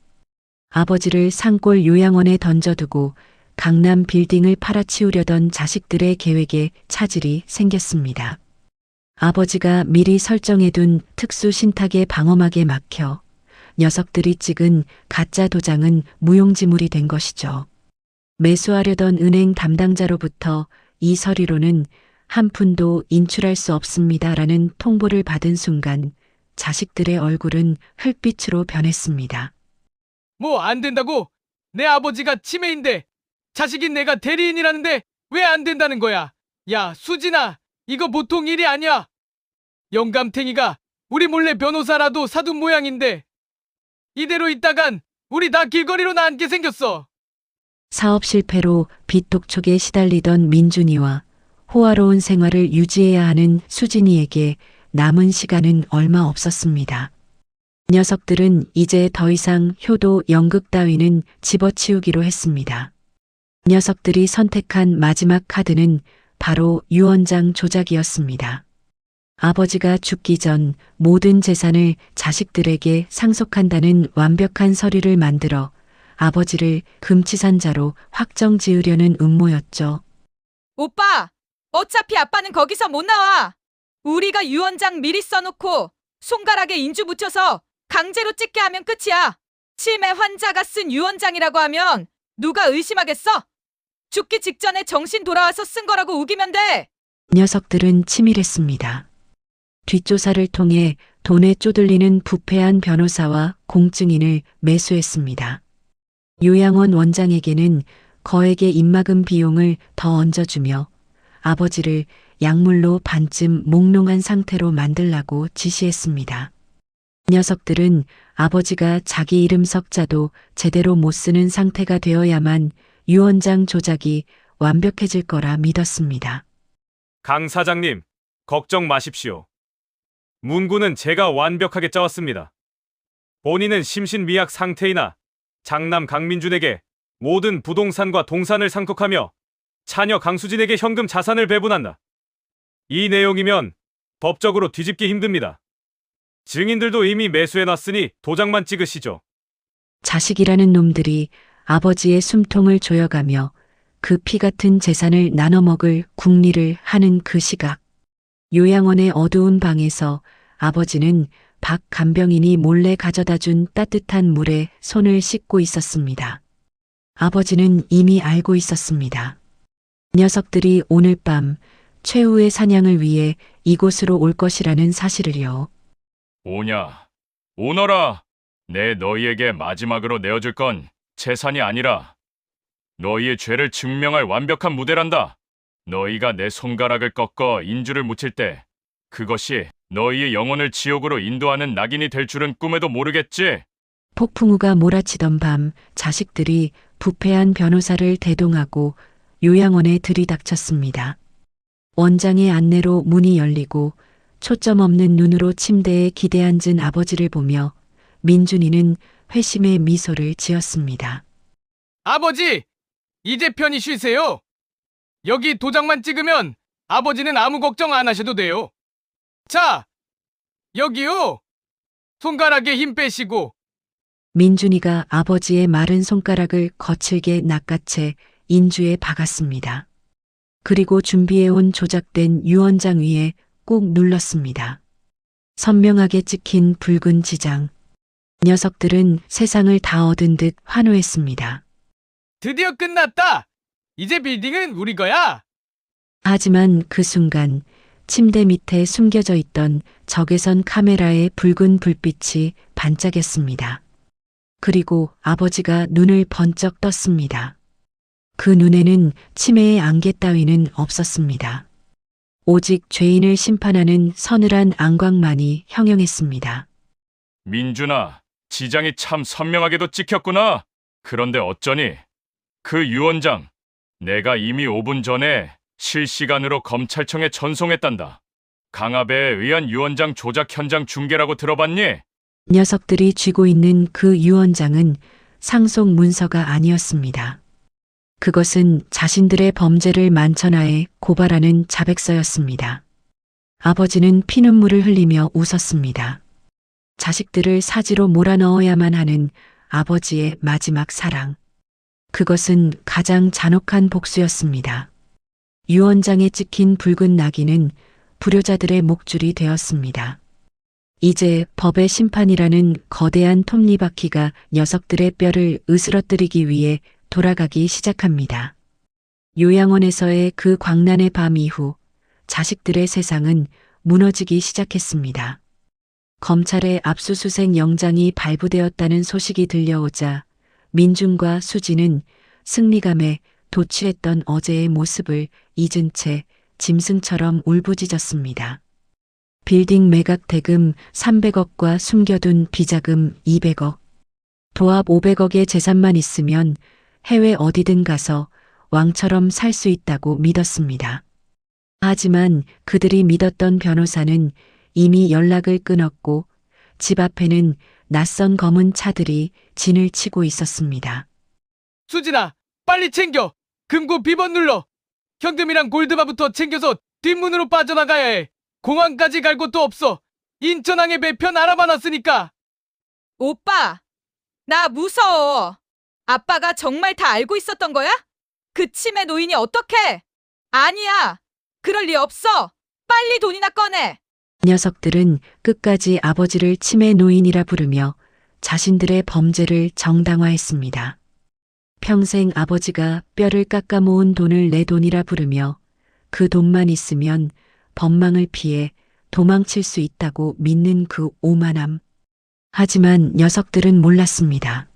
아버지를 산골 요양원에 던져두고 강남 빌딩을 팔아치우려던 자식들의 계획에 차질이 생겼습니다. 아버지가 미리 설정해둔 특수 신탁의 방어막에 막혀 녀석들이 찍은 가짜 도장은 무용지물이 된 것이죠. 매수하려던 은행 담당자로부터 이 서류로는 한 푼도 인출할 수 없습니다라는 통보를 받은 순간 자식들의 얼굴은 흙빛으로 변했습니다. 뭐 안 된다고? 내 아버지가 치매인데 자식인 내가 대리인이라는데 왜 안 된다는 거야? 야, 수진아, 이거 보통 일이 아니야. 영감탱이가 우리 몰래 변호사라도 사둔 모양인데 이대로 있다간 우리 다 길거리로 나앉게 생겼어. 사업 실패로 빚 독촉에 시달리던 민준이와 호화로운 생활을 유지해야 하는 수진이에게 남은 시간은 얼마 없었습니다. 녀석들은 이제 더 이상 효도 연극 따위는 집어치우기로 했습니다. 녀석들이 선택한 마지막 카드는 바로 유언장 조작이었습니다. 아버지가 죽기 전 모든 재산을 자식들에게 상속한다는 완벽한 서류를 만들어 아버지를 금치산자로 확정 지으려는 음모였죠. 오빠! 어차피 아빠는 거기서 못 나와! 우리가 유언장 미리 써놓고 손가락에 인주 붙여서 강제로 찍게 하면 끝이야. 치매 환자가 쓴 유언장이라고 하면 누가 의심하겠어? 죽기 직전에 정신 돌아와서 쓴 거라고 우기면 돼. 녀석들은 치밀했습니다. 뒷조사를 통해 돈에 쪼들리는 부패한 변호사와 공증인을 매수했습니다. 요양원 원장에게는 거액의 입막음 비용을 더 얹어주며 아버지를 약물로 반쯤 몽롱한 상태로 만들라고 지시했습니다. 녀석들은 아버지가 자기 이름 석자도 제대로 못 쓰는 상태가 되어야만 유언장 조작이 완벽해질 거라 믿었습니다. 강 사장님, 걱정 마십시오. 문구는 제가 완벽하게 짜왔습니다. 본인은 심신미약 상태이나 장남 강민준에게 모든 부동산과 동산을 상속하며 차녀 강수진에게 현금 자산을 배분한다. 이 내용이면 법적으로 뒤집기 힘듭니다. 증인들도 이미 매수해놨으니 도장만 찍으시죠. 자식이라는 놈들이 아버지의 숨통을 조여가며 그 피 같은 재산을 나눠먹을 궁리를 하는 그 시각. 요양원의 어두운 방에서 아버지는 박 간병인이 몰래 가져다 준 따뜻한 물에 손을 씻고 있었습니다. 아버지는 이미 알고 있었습니다. 녀석들이 오늘 밤 최후의 사냥을 위해 이곳으로 올 것이라는 사실을요. 오냐, 오너라. 내 너희에게 마지막으로 내어줄 건 재산이 아니라 너희의 죄를 증명할 완벽한 무대란다. 너희가 내 손가락을 꺾어 인주를 묻힐 때 그것이 너희의 영혼을 지옥으로 인도하는 낙인이 될 줄은 꿈에도 모르겠지. 폭풍우가 몰아치던 밤 자식들이 부패한 변호사를 대동하고 요양원에 들이닥쳤습니다. 원장의 안내로 문이 열리고 초점 없는 눈으로 침대에 기대앉은 아버지를 보며 민준이는 회심의 미소를 지었습니다. 아버지! 이제 편히 쉬세요. 여기 도장만 찍으면 아버지는 아무 걱정 안 하셔도 돼요. 자, 여기요. 손가락에 힘 빼시고. 민준이가 아버지의 마른 손가락을 거칠게 낚아채 인주에 박았습니다. 그리고 준비해온 조작된 유언장 위에 꾹 눌렀습니다. 선명하게 찍힌 붉은 지장. 녀석들은 세상을 다 얻은 듯 환호했습니다. 드디어 끝났다. 이제 빌딩은 우리 거야. 하지만 그 순간 침대 밑에 숨겨져 있던 적외선 카메라의 붉은 불빛이 반짝였습니다. 그리고 아버지가 눈을 번쩍 떴습니다. 그 눈에는 치매의 안개 따위는 없었습니다. 오직 죄인을 심판하는 서늘한 안광만이 형용했습니다. 민준아, 지장이 참 선명하게도 찍혔구나. 그런데 어쩌니? 그 유언장, 내가 이미 5분 전에 실시간으로 검찰청에 전송했단다. 강압에 의한 유언장 조작 현장 중계라고 들어봤니? 녀석들이 쥐고 있는 그 유언장은 상속 문서가 아니었습니다. 그것은 자신들의 범죄를 만천하에 고발하는 자백서였습니다. 아버지는 피눈물을 흘리며 웃었습니다. 자식들을 사지로 몰아넣어야만 하는 아버지의 마지막 사랑. 그것은 가장 잔혹한 복수였습니다. 유언장에 찍힌 붉은 낙인은 불효자들의 목줄이 되었습니다. 이제 법의 심판이라는 거대한 톱니바퀴가 녀석들의 뼈를 으스러뜨리기 위해 돌아가기 시작합니다. 요양원에서의 그 광란의 밤 이후 자식들의 세상은 무너지기 시작했습니다. 검찰의 압수수색 영장이 발부되었다는 소식이 들려오자 민준과 수지는 승리감에 도취했던 어제의 모습을 잊은 채 짐승처럼 울부짖었습니다. 빌딩 매각 대금 300억과 숨겨둔 비자금 200억, 도합 500억의 재산만 있으면 해외 어디든 가서 왕처럼 살 수 있다고 믿었습니다. 하지만 그들이 믿었던 변호사는 이미 연락을 끊었고 집 앞에는 낯선 검은 차들이 진을 치고 있었습니다. 수진아, 빨리 챙겨. 금고 비번 눌러. 현금이랑 골드바부터 챙겨서 뒷문으로 빠져나가야 해. 공항까지 갈 곳도 없어. 인천항에 배편 알아봐놨으니까. 오빠, 나 무서워. 아빠가 정말 다 알고 있었던 거야? 그 치매 노인이 어떡해? 아니야. 그럴 리 없어. 빨리 돈이나 꺼내. 녀석들은 끝까지 아버지를 치매 노인이라 부르며 자신들의 범죄를 정당화했습니다. 평생 아버지가 뼈를 깎아 모은 돈을 내 돈이라 부르며 그 돈만 있으면 법망을 피해 도망칠 수 있다고 믿는 그 오만함. 하지만 녀석들은 몰랐습니다.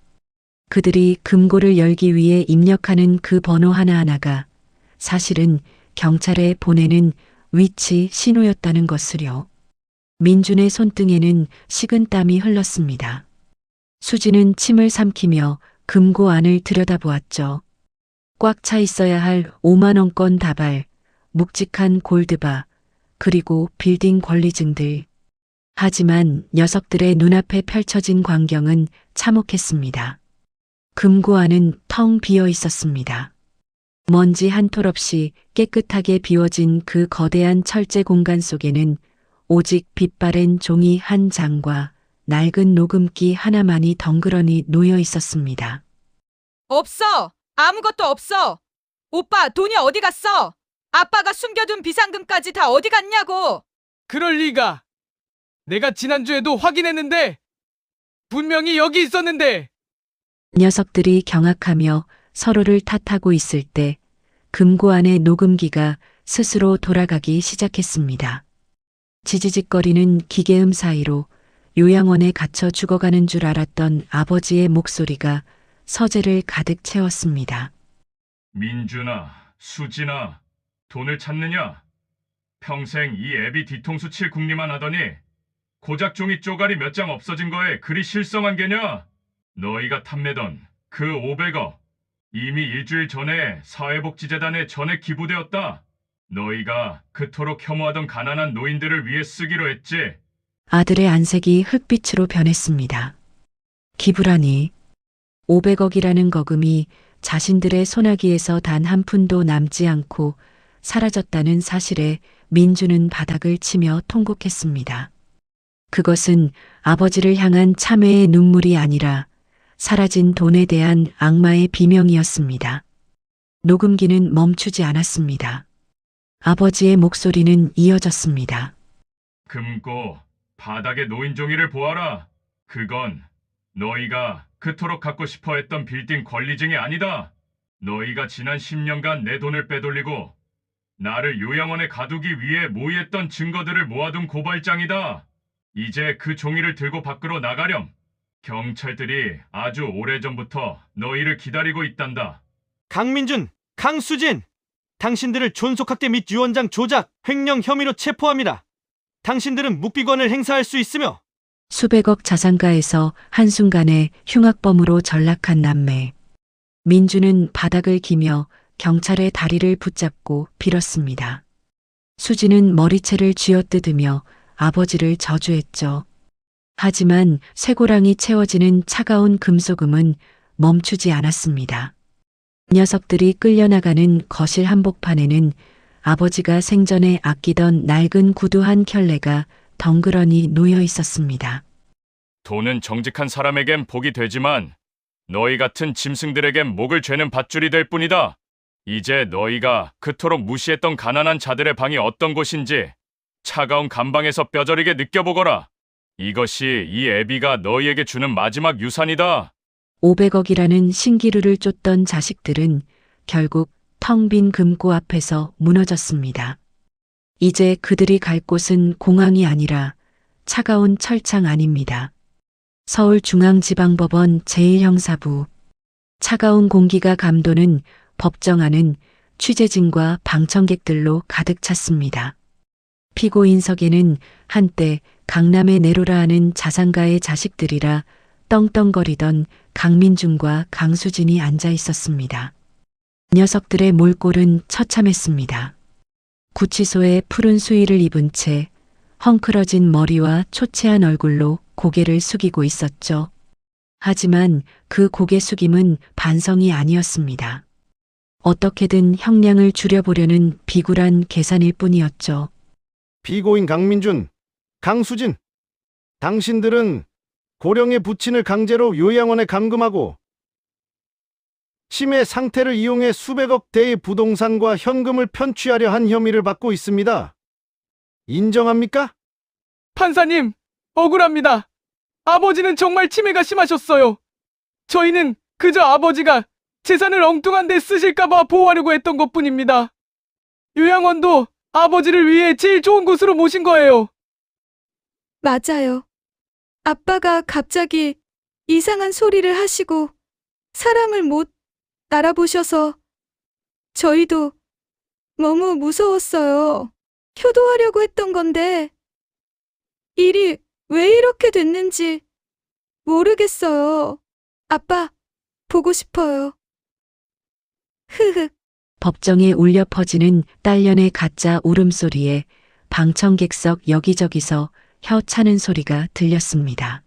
그들이 금고를 열기 위해 입력하는 그 번호 하나하나가 사실은 경찰에 보내는 위치 신호였다는 것을요. 민준의 손등에는 식은땀이 흘렀습니다. 수지는 침을 삼키며 금고 안을 들여다보았죠. 꽉 차 있어야 할 5만 원권 다발, 묵직한 골드바, 그리고 빌딩 권리증들. 하지만 녀석들의 눈앞에 펼쳐진 광경은 참혹했습니다. 금고 안은 텅 비어 있었습니다. 먼지 한 톨 없이 깨끗하게 비워진 그 거대한 철제 공간 속에는 오직 빛바랜 종이 한 장과 낡은 녹음기 하나만이 덩그러니 놓여 있었습니다. 없어. 아무것도 없어. 오빠, 돈이 어디 갔어? 아빠가 숨겨둔 비상금까지 다 어디 갔냐고. 그럴 리가. 내가 지난주에도 확인했는데 분명히 여기 있었는데. 녀석들이 경악하며 서로를 탓하고 있을 때 금고 안의 녹음기가 스스로 돌아가기 시작했습니다. 지지직거리는 기계음 사이로 요양원에 갇혀 죽어가는 줄 알았던 아버지의 목소리가 서재를 가득 채웠습니다. 민준아, 수진아, 돈을 찾느냐? 평생 이 애비 뒤통수 칠 궁리만 하더니 고작 종이 쪼가리 몇 장 없어진 거에 그리 실성한 게냐? 너희가 탐내던 그 500억 이미 일주일 전에 사회복지재단에 전액 기부되었다. 너희가 그토록 혐오하던 가난한 노인들을 위해 쓰기로 했지. 아들의 안색이 흑빛으로 변했습니다. 기부라니. 500억이라는 거금이 자신들의 소나기에서 단 한 푼도 남지 않고 사라졌다는 사실에 민주는 바닥을 치며 통곡했습니다. 그것은 아버지를 향한 참회의 눈물이 아니라 사라진 돈에 대한 악마의 비명이었습니다. 녹음기는 멈추지 않았습니다. 아버지의 목소리는 이어졌습니다. 금고 바닥의 노인 종이를 보아라. 그건 너희가 그토록 갖고 싶어 했던 빌딩 권리증이 아니다. 너희가 지난 10년간 내 돈을 빼돌리고 나를 요양원에 가두기 위해 모의했던 증거들을 모아둔 고발장이다. 이제 그 종이를 들고 밖으로 나가렴. 경찰들이 아주 오래전부터 너희를 기다리고 있단다. 강민준, 강수진, 당신들을 존속학대 및 유언장 조작, 횡령 혐의로 체포합니다. 당신들은 묵비권을 행사할 수 있으며 수백억 자산가에서 한순간에 흉악범으로 전락한 남매. 민주는 바닥을 기며 경찰의 다리를 붙잡고 빌었습니다. 수지는 머리채를 쥐어뜯으며 아버지를 저주했죠. 하지만 쇠고랑이 채워지는 차가운 금속음은 멈추지 않았습니다. 녀석들이 끌려나가는 거실 한복판에는 아버지가 생전에 아끼던 낡은 구두 한 켤레가 덩그러니 놓여 있었습니다. 돈은 정직한 사람에겐 복이 되지만 너희 같은 짐승들에겐 목을 죄는 밧줄이 될 뿐이다. 이제 너희가 그토록 무시했던 가난한 자들의 방이 어떤 곳인지 차가운 감방에서 뼈저리게 느껴보거라. 이것이 이 애비가 너희에게 주는 마지막 유산이다. 500억이라는 신기루를 쫓던 자식들은 결국 텅 빈 금고 앞에서 무너졌습니다. 이제 그들이 갈 곳은 공항이 아니라 차가운 철창 안입니다. 서울중앙지방법원 제1형사부. 차가운 공기가 감도는 법정 안은 취재진과 방청객들로 가득 찼습니다. 피고인석에는 한때 강남의 네로라 하는 자산가의 자식들이라 떵떵거리던 강민준과 강수진이 앉아 있었습니다. 녀석들의 몰골은 처참했습니다. 구치소에 푸른 수의를 입은 채 헝클어진 머리와 초췌한 얼굴로 고개를 숙이고 있었죠. 하지만 그 고개 숙임은 반성이 아니었습니다. 어떻게든 형량을 줄여보려는 비굴한 계산일 뿐이었죠. 피고인 강민준, 강수진, 당신들은 고령의 부친을 강제로 요양원에 감금하고 치매 상태를 이용해 수백억 대의 부동산과 현금을 편취하려 한 혐의를 받고 있습니다. 인정합니까? 판사님, 억울합니다. 아버지는 정말 치매가 심하셨어요. 저희는 그저 아버지가 재산을 엉뚱한 데 쓰실까봐 보호하려고 했던 것뿐입니다. 요양원도 아버지를 위해 제일 좋은 곳으로 모신 거예요. 맞아요. 아빠가 갑자기 이상한 소리를 하시고 사람을 못 알아보셔서 저희도 너무 무서웠어요. 효도하려고 했던 건데 일이 왜 이렇게 됐는지 모르겠어요. 아빠, 보고 싶어요. 흐흐. 법정에 울려 퍼지는 딸년의 가짜 울음소리에 방청객석 여기저기서 혀 차는 소리가 들렸습니다.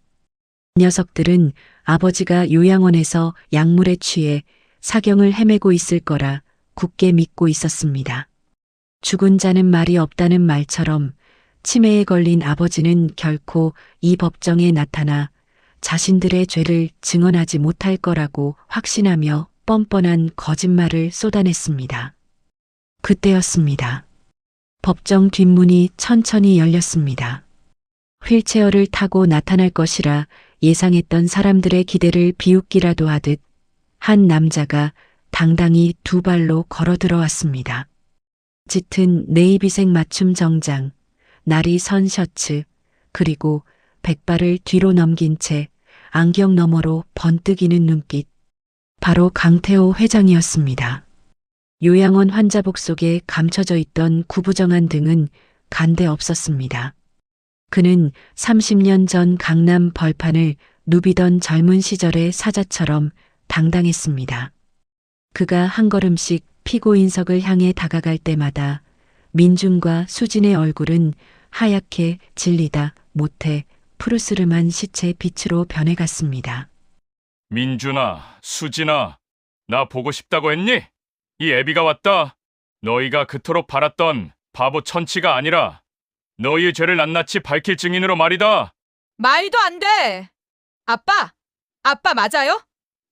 녀석들은 아버지가 요양원에서 약물에 취해 사경을 헤매고 있을 거라 굳게 믿고 있었습니다. 죽은 자는 말이 없다는 말처럼 치매에 걸린 아버지는 결코 이 법정에 나타나 자신들의 죄를 증언하지 못할 거라고 확신하며 뻔뻔한 거짓말을 쏟아냈습니다. 그때였습니다. 법정 뒷문이 천천히 열렸습니다. 휠체어를 타고 나타날 것이라 예상했던 사람들의 기대를 비웃기라도 하듯 한 남자가 당당히 두 발로 걸어 들어왔습니다. 짙은 네이비색 맞춤 정장, 날이 선 셔츠, 그리고 백발을 뒤로 넘긴 채 안경 너머로 번뜩이는 눈빛. 바로 강태호 회장이었습니다. 요양원 환자복 속에 감춰져 있던 구부정한 등은 간데 없었습니다. 그는 30년 전 강남 벌판을 누비던 젊은 시절의 사자처럼 당당했습니다. 그가 한 걸음씩 피고인석을 향해 다가갈 때마다 민준과 수진의 얼굴은 하얗게 질리다 못해 푸르스름한 시체 빛으로 변해갔습니다. 민준아, 수진아, 나 보고 싶다고 했니? 이 애비가 왔다. 너희가 그토록 바랐던 바보 천치가 아니라 너희의 죄를 낱낱이 밝힐 증인으로 말이다. 말도 안 돼. 아빠 맞아요?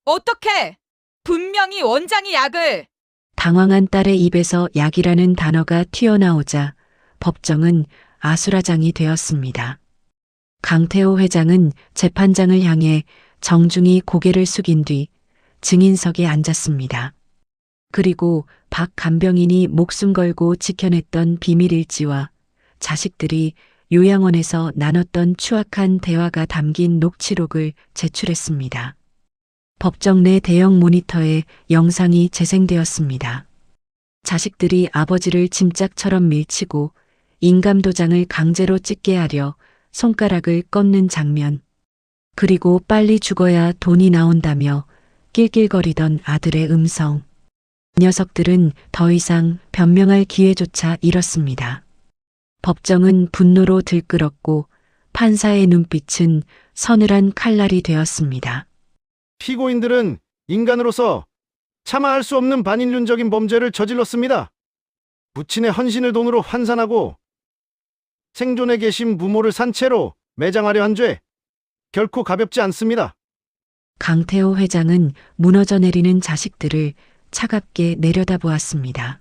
어떻게? 분명히 원장이 약을. 당황한 딸의 입에서 약이라는 단어가 튀어나오자 법정은 아수라장이 되었습니다. 강태호 회장은 재판장을 향해 정중히 고개를 숙인 뒤 증인석에 앉았습니다. 그리고 박 간병인이 목숨 걸고 지켜냈던 비밀일지와 자식들이 요양원에서 나눴던 추악한 대화가 담긴 녹취록을 제출했습니다. 법정 내 대형 모니터에 영상이 재생되었습니다. 자식들이 아버지를 짐짝처럼 밀치고 인감도장을 강제로 찍게 하려 손가락을 꺾는 장면. 그리고 빨리 죽어야 돈이 나온다며 낄낄거리던 아들의 음성. 녀석들은 더 이상 변명할 기회조차 잃었습니다. 법정은 분노로 들끓었고 판사의 눈빛은 서늘한 칼날이 되었습니다. 피고인들은 인간으로서 참아할 수 없는 반인륜적인 범죄를 저질렀습니다. 부친의 헌신을 돈으로 환산하고 생존에 계신 부모를 산채로 매장하려 한 죄, 결코 가볍지 않습니다. 강태호 회장은 무너져 내리는 자식들을 차갑게 내려다보았습니다.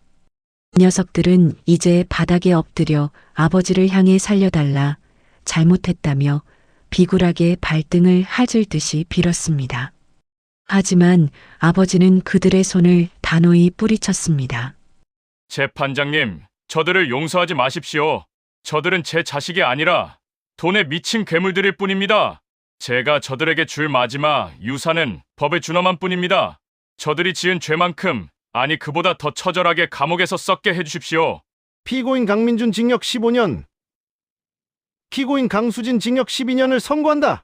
녀석들은 이제 바닥에 엎드려 아버지를 향해 살려달라, 잘못했다며 비굴하게 발등을 할질듯이 빌었습니다. 하지만 아버지는 그들의 손을 단호히 뿌리쳤습니다. 재판장님, 저들을 용서하지 마십시오. 저들은 제 자식이 아니라 돈에 미친 괴물들일 뿐입니다. 제가 저들에게 줄 마지막 유산은 법의 준엄한 뿐입니다. 저들이 지은 죄만큼, 아니 그보다 더 처절하게 감옥에서 썩게 해주십시오. 피고인 강민준 징역 15년, 피고인 강수진 징역 12년을 선고한다.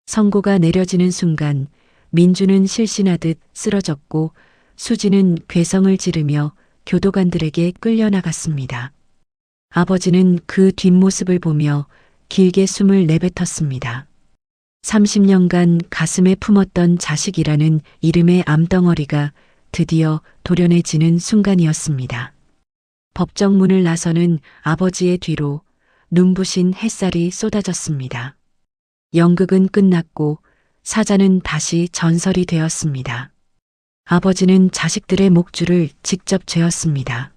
선고가 내려지는 순간 민주는 실신하듯 쓰러졌고 수지는 괴성을 지르며 교도관들에게 끌려나갔습니다. 아버지는 그 뒷모습을 보며 길게 숨을 내뱉었습니다. 30년간 가슴에 품었던 자식이라는 이름의 암덩어리가 드디어 도련해지는 순간이었습니다. 법정문을 나서는 아버지의 뒤로 눈부신 햇살이 쏟아졌습니다. 연극은 끝났고 사자는 다시 전설이 되었습니다. 아버지는 자식들의 목줄을 직접 죄었습니다.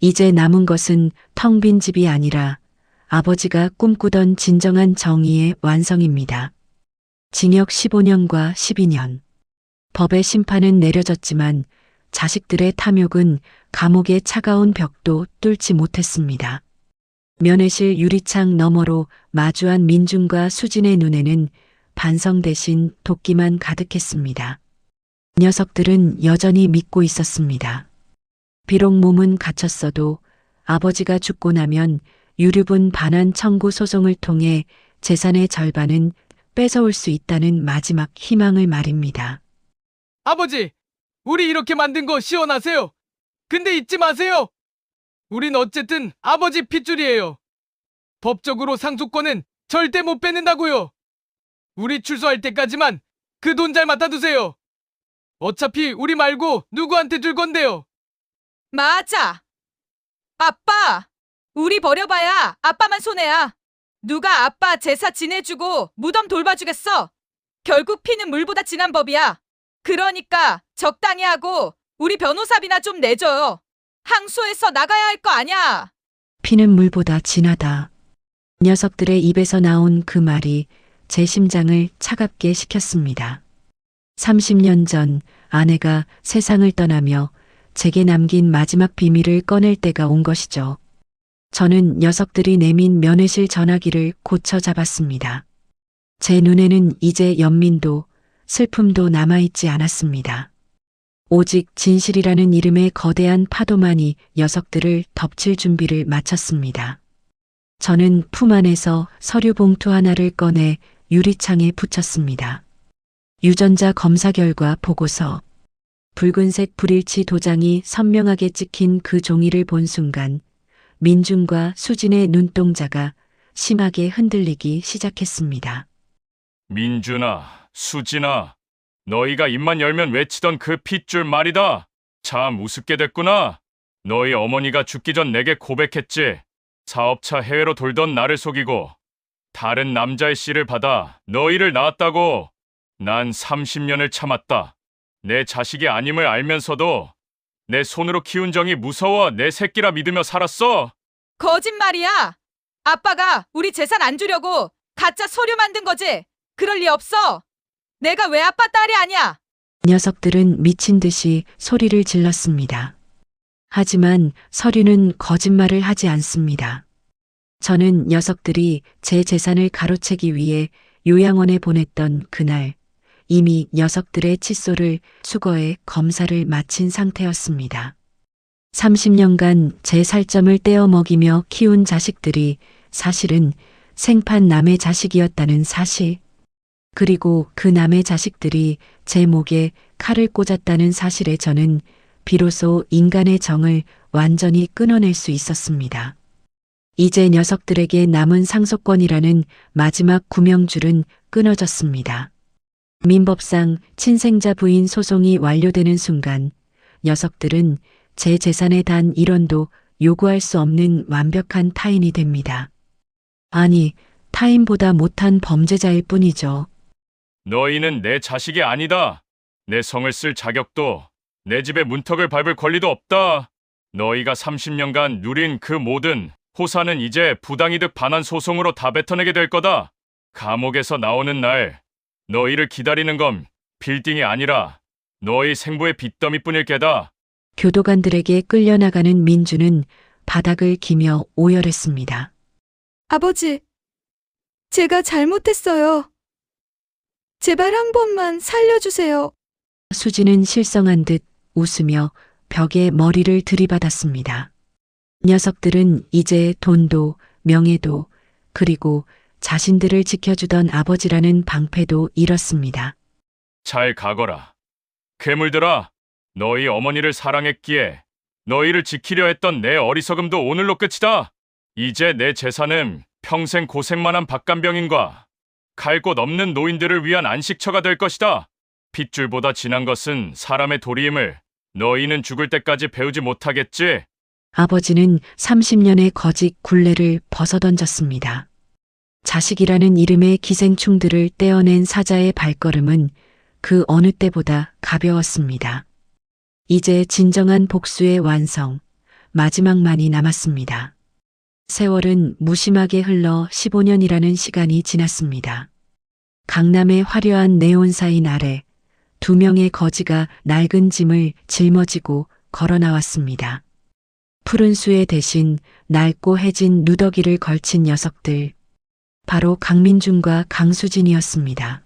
이제 남은 것은 텅 빈 집이 아니라 아버지가 꿈꾸던 진정한 정의의 완성입니다. 징역 15년과 12년. 법의 심판은 내려졌지만 자식들의 탐욕은 감옥의 차가운 벽도 뚫지 못했습니다. 면회실 유리창 너머로 마주한 민준과 수진의 눈에는 반성 대신 도끼만 가득했습니다. 녀석들은 여전히 믿고 있었습니다. 비록 몸은 갇혔어도 아버지가 죽고 나면 유류분 반환 청구 소송을 통해 재산의 절반은 뺏어올 수 있다는 마지막 희망을 말입니다. 아버지, 우리 이렇게 만든 거 시원하세요? 근데 잊지 마세요. 우린 어쨌든 아버지 핏줄이에요. 법적으로 상속권은 절대 못 뺏는다고요. 우리 출소할 때까지만 그 돈 잘 맡아두세요. 어차피 우리 말고 누구한테 줄 건데요. 맞아. 아빠, 우리 버려봐야 아빠만 손해야. 누가 아빠 제사 지내주고 무덤 돌봐주겠어? 결국 피는 물보다 진한 법이야. 그러니까 적당히 하고 우리 변호사비나 좀 내줘요. 항소해서 나가야 할 거 아냐. 피는 물보다 진하다. 녀석들의 입에서 나온 그 말이 제 심장을 차갑게 식혔습니다. 30년 전 아내가 세상을 떠나며 제게 남긴 마지막 비밀을 꺼낼 때가 온 것이죠. 저는 녀석들이 내민 면회실 전화기를 고쳐 잡았습니다. 제 눈에는 이제 연민도 슬픔도 남아있지 않았습니다. 오직 진실이라는 이름의 거대한 파도만이 녀석들을 덮칠 준비를 마쳤습니다. 저는 품 안에서 서류 봉투 하나를 꺼내 유리창에 붙였습니다. 유전자 검사 결과 보고서. 붉은색 불일치 도장이 선명하게 찍힌 그 종이를 본 순간 민준과 수진의 눈동자가 심하게 흔들리기 시작했습니다. 민준아, 수진아, 너희가 입만 열면 외치던 그 핏줄 말이다. 참 우습게 됐구나. 너희 어머니가 죽기 전 내게 고백했지. 사업차 해외로 돌던 나를 속이고 다른 남자의 씨를 받아 너희를 낳았다고. 난 30년을 참았다. 내 자식이 아님을 알면서도 내 손으로 키운 정이 무서워 내 새끼라 믿으며 살았어. 거짓말이야. 아빠가 우리 재산 안 주려고 가짜 서류 만든 거지. 그럴 리 없어. 내가 왜 아빠 딸이 아니야? 녀석들은 미친 듯이 소리를 질렀습니다. 하지만 서류는 거짓말을 하지 않습니다. 저는 녀석들이 제 재산을 가로채기 위해 요양원에 보냈던 그날 이미 녀석들의 칫솔을 수거해 검사를 마친 상태였습니다. 30년간 제 살점을 떼어 먹이며 키운 자식들이 사실은 생판 남의 자식이었다는 사실, 그리고 그 남의 자식들이 제 목에 칼을 꽂았다는 사실에 저는 비로소 인간의 정을 완전히 끊어낼 수 있었습니다. 이제 녀석들에게 남은 상속권이라는 마지막 구명줄은 끊어졌습니다. 민법상 친생자 부인 소송이 완료되는 순간 녀석들은 제 재산의 단 1원도 요구할 수 없는 완벽한 타인이 됩니다. 아니, 타인보다 못한 범죄자일 뿐이죠. 너희는 내 자식이 아니다. 내 성을 쓸 자격도 내 집의 문턱을 밟을 권리도 없다. 너희가 30년간 누린 그 모든 호사는 이제 부당이득 반환 소송으로 다 뱉어내게 될 거다. 감옥에서 나오는 날 너희를 기다리는 건 빌딩이 아니라 너희 생부의 빚더미뿐일 게다. 교도관들에게 끌려나가는 민주는 바닥을 기며 오열했습니다. 아버지, 제가 잘못했어요. 제발 한 번만 살려주세요. 수지는 실성한 듯 웃으며 벽에 머리를 들이받았습니다. 녀석들은 이제 돈도 명예도 그리고 자신들을 지켜주던 아버지라는 방패도 잃었습니다. 잘 가거라. 괴물들아, 너희 어머니를 사랑했기에 너희를 지키려 했던 내 어리석음도 오늘로 끝이다. 이제 내 재산은 평생 고생만 한 박간병인과 갈 곳 없는 노인들을 위한 안식처가 될 것이다. 핏줄보다 진한 것은 사람의 도리임을 너희는 죽을 때까지 배우지 못하겠지? 아버지는 30년의 거짓 굴레를 벗어던졌습니다. 자식이라는 이름의 기생충들을 떼어낸 사자의 발걸음은 그 어느 때보다 가벼웠습니다. 이제 진정한 복수의 완성, 마지막만이 남았습니다. 세월은 무심하게 흘러 15년이라는 시간이 지났습니다. 강남의 화려한 네온사인 아래 2명의 거지가 낡은 짐을 짊어지고 걸어 나왔습니다. 푸른 수에 대신 낡고 해진 누더기를 걸친 녀석들, 바로 강민준과 강수진이었습니다.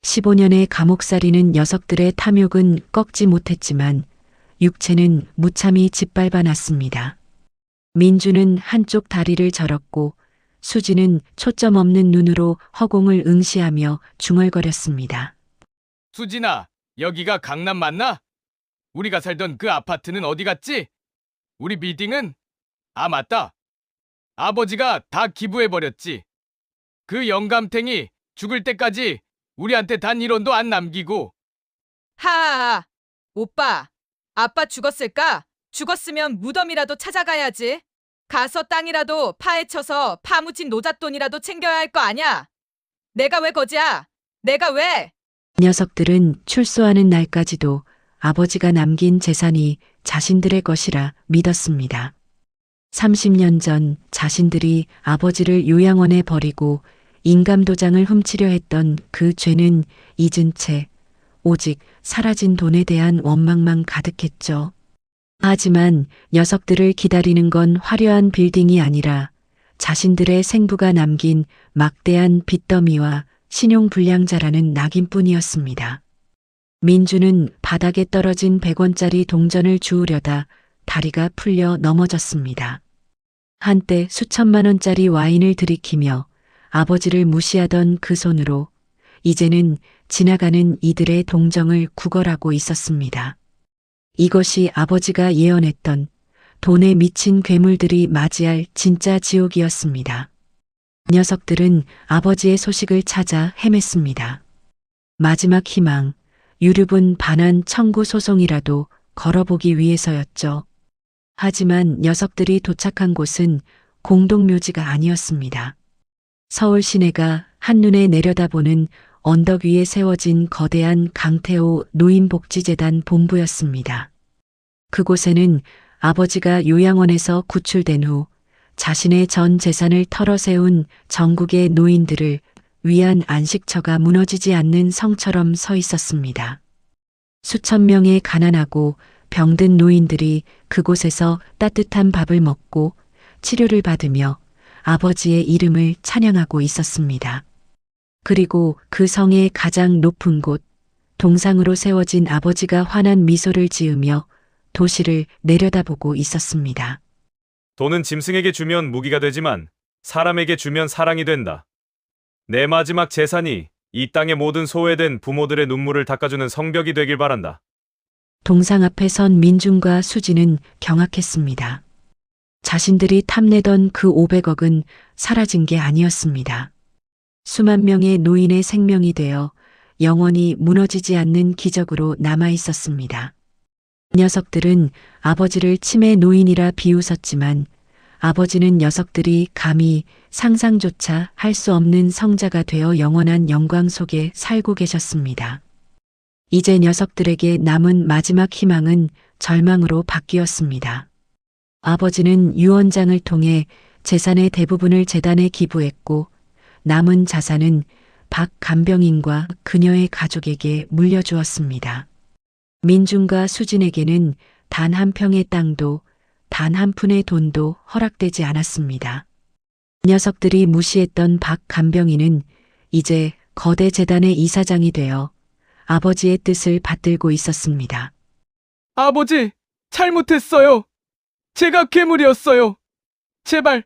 15년의 감옥살이는 녀석들의 탐욕은 꺾지 못했지만 육체는 무참히 짓밟아 놨습니다. 민주는 한쪽 다리를 절었고 수진은 초점 없는 눈으로 허공을 응시하며 중얼거렸습니다. 수진아, 여기가 강남 맞나? 우리가 살던 그 아파트는 어디 갔지? 우리 빌딩은? 아, 맞다. 아버지가 다 기부해버렸지. 그 영감탱이 죽을 때까지 우리한테 단 1원도 안 남기고. 하하, 오빠, 아빠 죽었을까? 죽었으면 무덤이라도 찾아가야지. 가서 땅이라도 파헤쳐서 파묻힌 노잣돈이라도 챙겨야 할 거 아냐? 내가 왜 거지야? 내가 왜? 녀석들은 출소하는 날까지도 아버지가 남긴 재산이 자신들의 것이라 믿었습니다. 30년 전 자신들이 아버지를 요양원에 버리고 인감도장을 훔치려 했던 그 죄는 잊은 채 오직 사라진 돈에 대한 원망만 가득했죠. 하지만 녀석들을 기다리는 건 화려한 빌딩이 아니라 자신들의 생부가 남긴 막대한 빚더미와 신용불량자라는 낙인뿐이었습니다. 민주는 바닥에 떨어진 100원짜리 동전을 주우려다 다리가 풀려 넘어졌습니다. 한때 수천만 원짜리 와인을 들이키며 아버지를 무시하던 그 손으로 이제는 지나가는 이들의 동정을 구걸하고 있었습니다. 이것이 아버지가 예언했던 돈에 미친 괴물들이 맞이할 진짜 지옥이었습니다. 녀석들은 아버지의 소식을 찾아 헤맸습니다. 마지막 희망, 유류분 반환 청구 소송이라도 걸어보기 위해서였죠. 하지만 녀석들이 도착한 곳은 공동묘지가 아니었습니다. 서울 시내가 한눈에 내려다보는 언덕 위에 세워진 거대한 강태호 노인복지재단 본부였습니다. 그곳에는 아버지가 요양원에서 구출된 후 자신의 전 재산을 털어세운 전국의 노인들을 위한 안식처가 무너지지 않는 성처럼 서 있었습니다. 수천 명의 가난하고 병든 노인들이 그곳에서 따뜻한 밥을 먹고 치료를 받으며 아버지의 이름을 찬양하고 있었습니다. 그리고 그 성의 가장 높은 곳, 동상으로 세워진 아버지가 환한 미소를 지으며 도시를 내려다보고 있었습니다. 돈은 짐승에게 주면 무기가 되지만 사람에게 주면 사랑이 된다. 내 마지막 재산이 이 땅의 모든 소외된 부모들의 눈물을 닦아주는 성벽이 되길 바란다. 동상 앞에 선 민준과 수지는 경악했습니다. 자신들이 탐내던 그 500억은 사라진 게 아니었습니다. 수만 명의 노인의 생명이 되어 영원히 무너지지 않는 기적으로 남아 있었습니다. 녀석들은 아버지를 치매 노인이라 비웃었지만 아버지는 녀석들이 감히 상상조차 할 수 없는 성자가 되어 영원한 영광 속에 살고 계셨습니다. 이제 녀석들에게 남은 마지막 희망은 절망으로 바뀌었습니다. 아버지는 유언장을 통해 재산의 대부분을 재단에 기부했고 남은 자산은 박간병인과 그녀의 가족에게 물려주었습니다. 민준과 수진에게는 단 한 평의 땅도 단 한 푼의 돈도 허락되지 않았습니다. 녀석들이 무시했던 박간병인은 이제 거대 재단의 이사장이 되어 아버지의 뜻을 받들고 있었습니다. 아버지, 잘못했어요. 제가 괴물이었어요. 제발,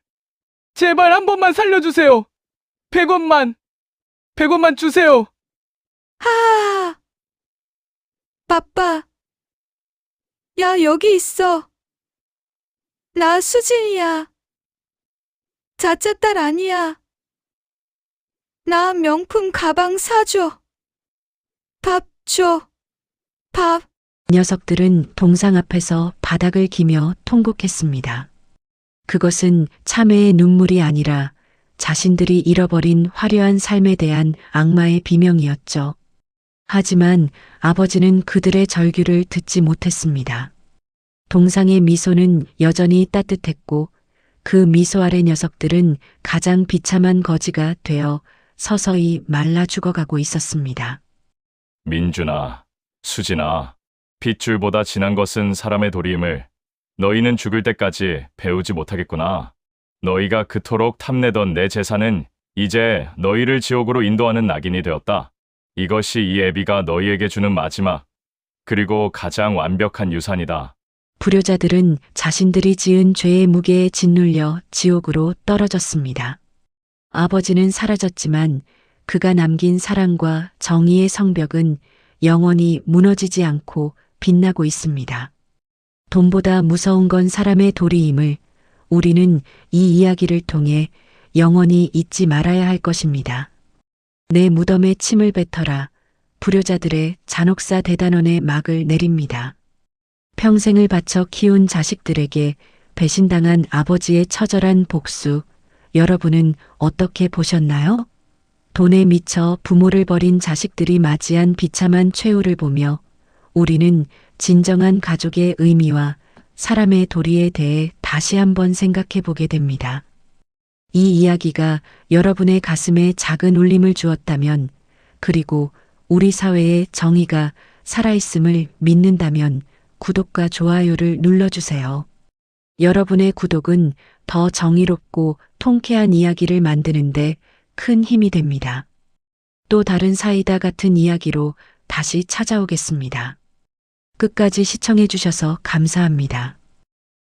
제발 한 번만 살려주세요. 100원만 주세요. 하! 빠빠. 야, 여기 있어. 나 수진이야. 자짜 딸 아니야. 나 명품 가방 사줘. 밥 줘. 밥. 녀석들은 동상 앞에서 바닥을 기며 통곡했습니다. 그것은 참회의 눈물이 아니라 자신들이 잃어버린 화려한 삶에 대한 악마의 비명이었죠. 하지만 아버지는 그들의 절규를 듣지 못했습니다. 동상의 미소는 여전히 따뜻했고 그 미소 아래 녀석들은 가장 비참한 거지가 되어 서서히 말라 죽어가고 있었습니다. 민준아, 수진아, 핏줄보다 진한 것은 사람의 도리임을 너희는 죽을 때까지 배우지 못하겠구나. 너희가 그토록 탐내던 내 재산은 이제 너희를 지옥으로 인도하는 낙인이 되었다. 이것이 이 애비가 너희에게 주는 마지막, 그리고 가장 완벽한 유산이다. 불효자들은 자신들이 지은 죄의 무게에 짓눌려 지옥으로 떨어졌습니다. 아버지는 사라졌지만 그가 남긴 사랑과 정의의 성벽은 영원히 무너지지 않고 빛나고 있습니다. 돈보다 무서운 건 사람의 도리임을 우리는 이 이야기를 통해 영원히 잊지 말아야 할 것입니다. 내 무덤에 침을 뱉어라. 불효자들의 잔혹사 대단원의 막을 내립니다. 평생을 바쳐 키운 자식들에게 배신당한 아버지의 처절한 복수, 여러분은 어떻게 보셨나요? 돈에 미쳐 부모를 버린 자식들이 맞이한 비참한 최후를 보며 우리는 진정한 가족의 의미와 사람의 도리에 대해 다시 한번 생각해 보게 됩니다. 이 이야기가 여러분의 가슴에 작은 울림을 주었다면, 그리고 우리 사회의 정의가 살아있음을 믿는다면 구독과 좋아요를 눌러주세요. 여러분의 구독은 더 정의롭고 통쾌한 이야기를 만드는데 큰 힘이 됩니다. 또 다른 사이다 같은 이야기로 다시 찾아오겠습니다. 끝까지 시청해 주셔서 감사합니다.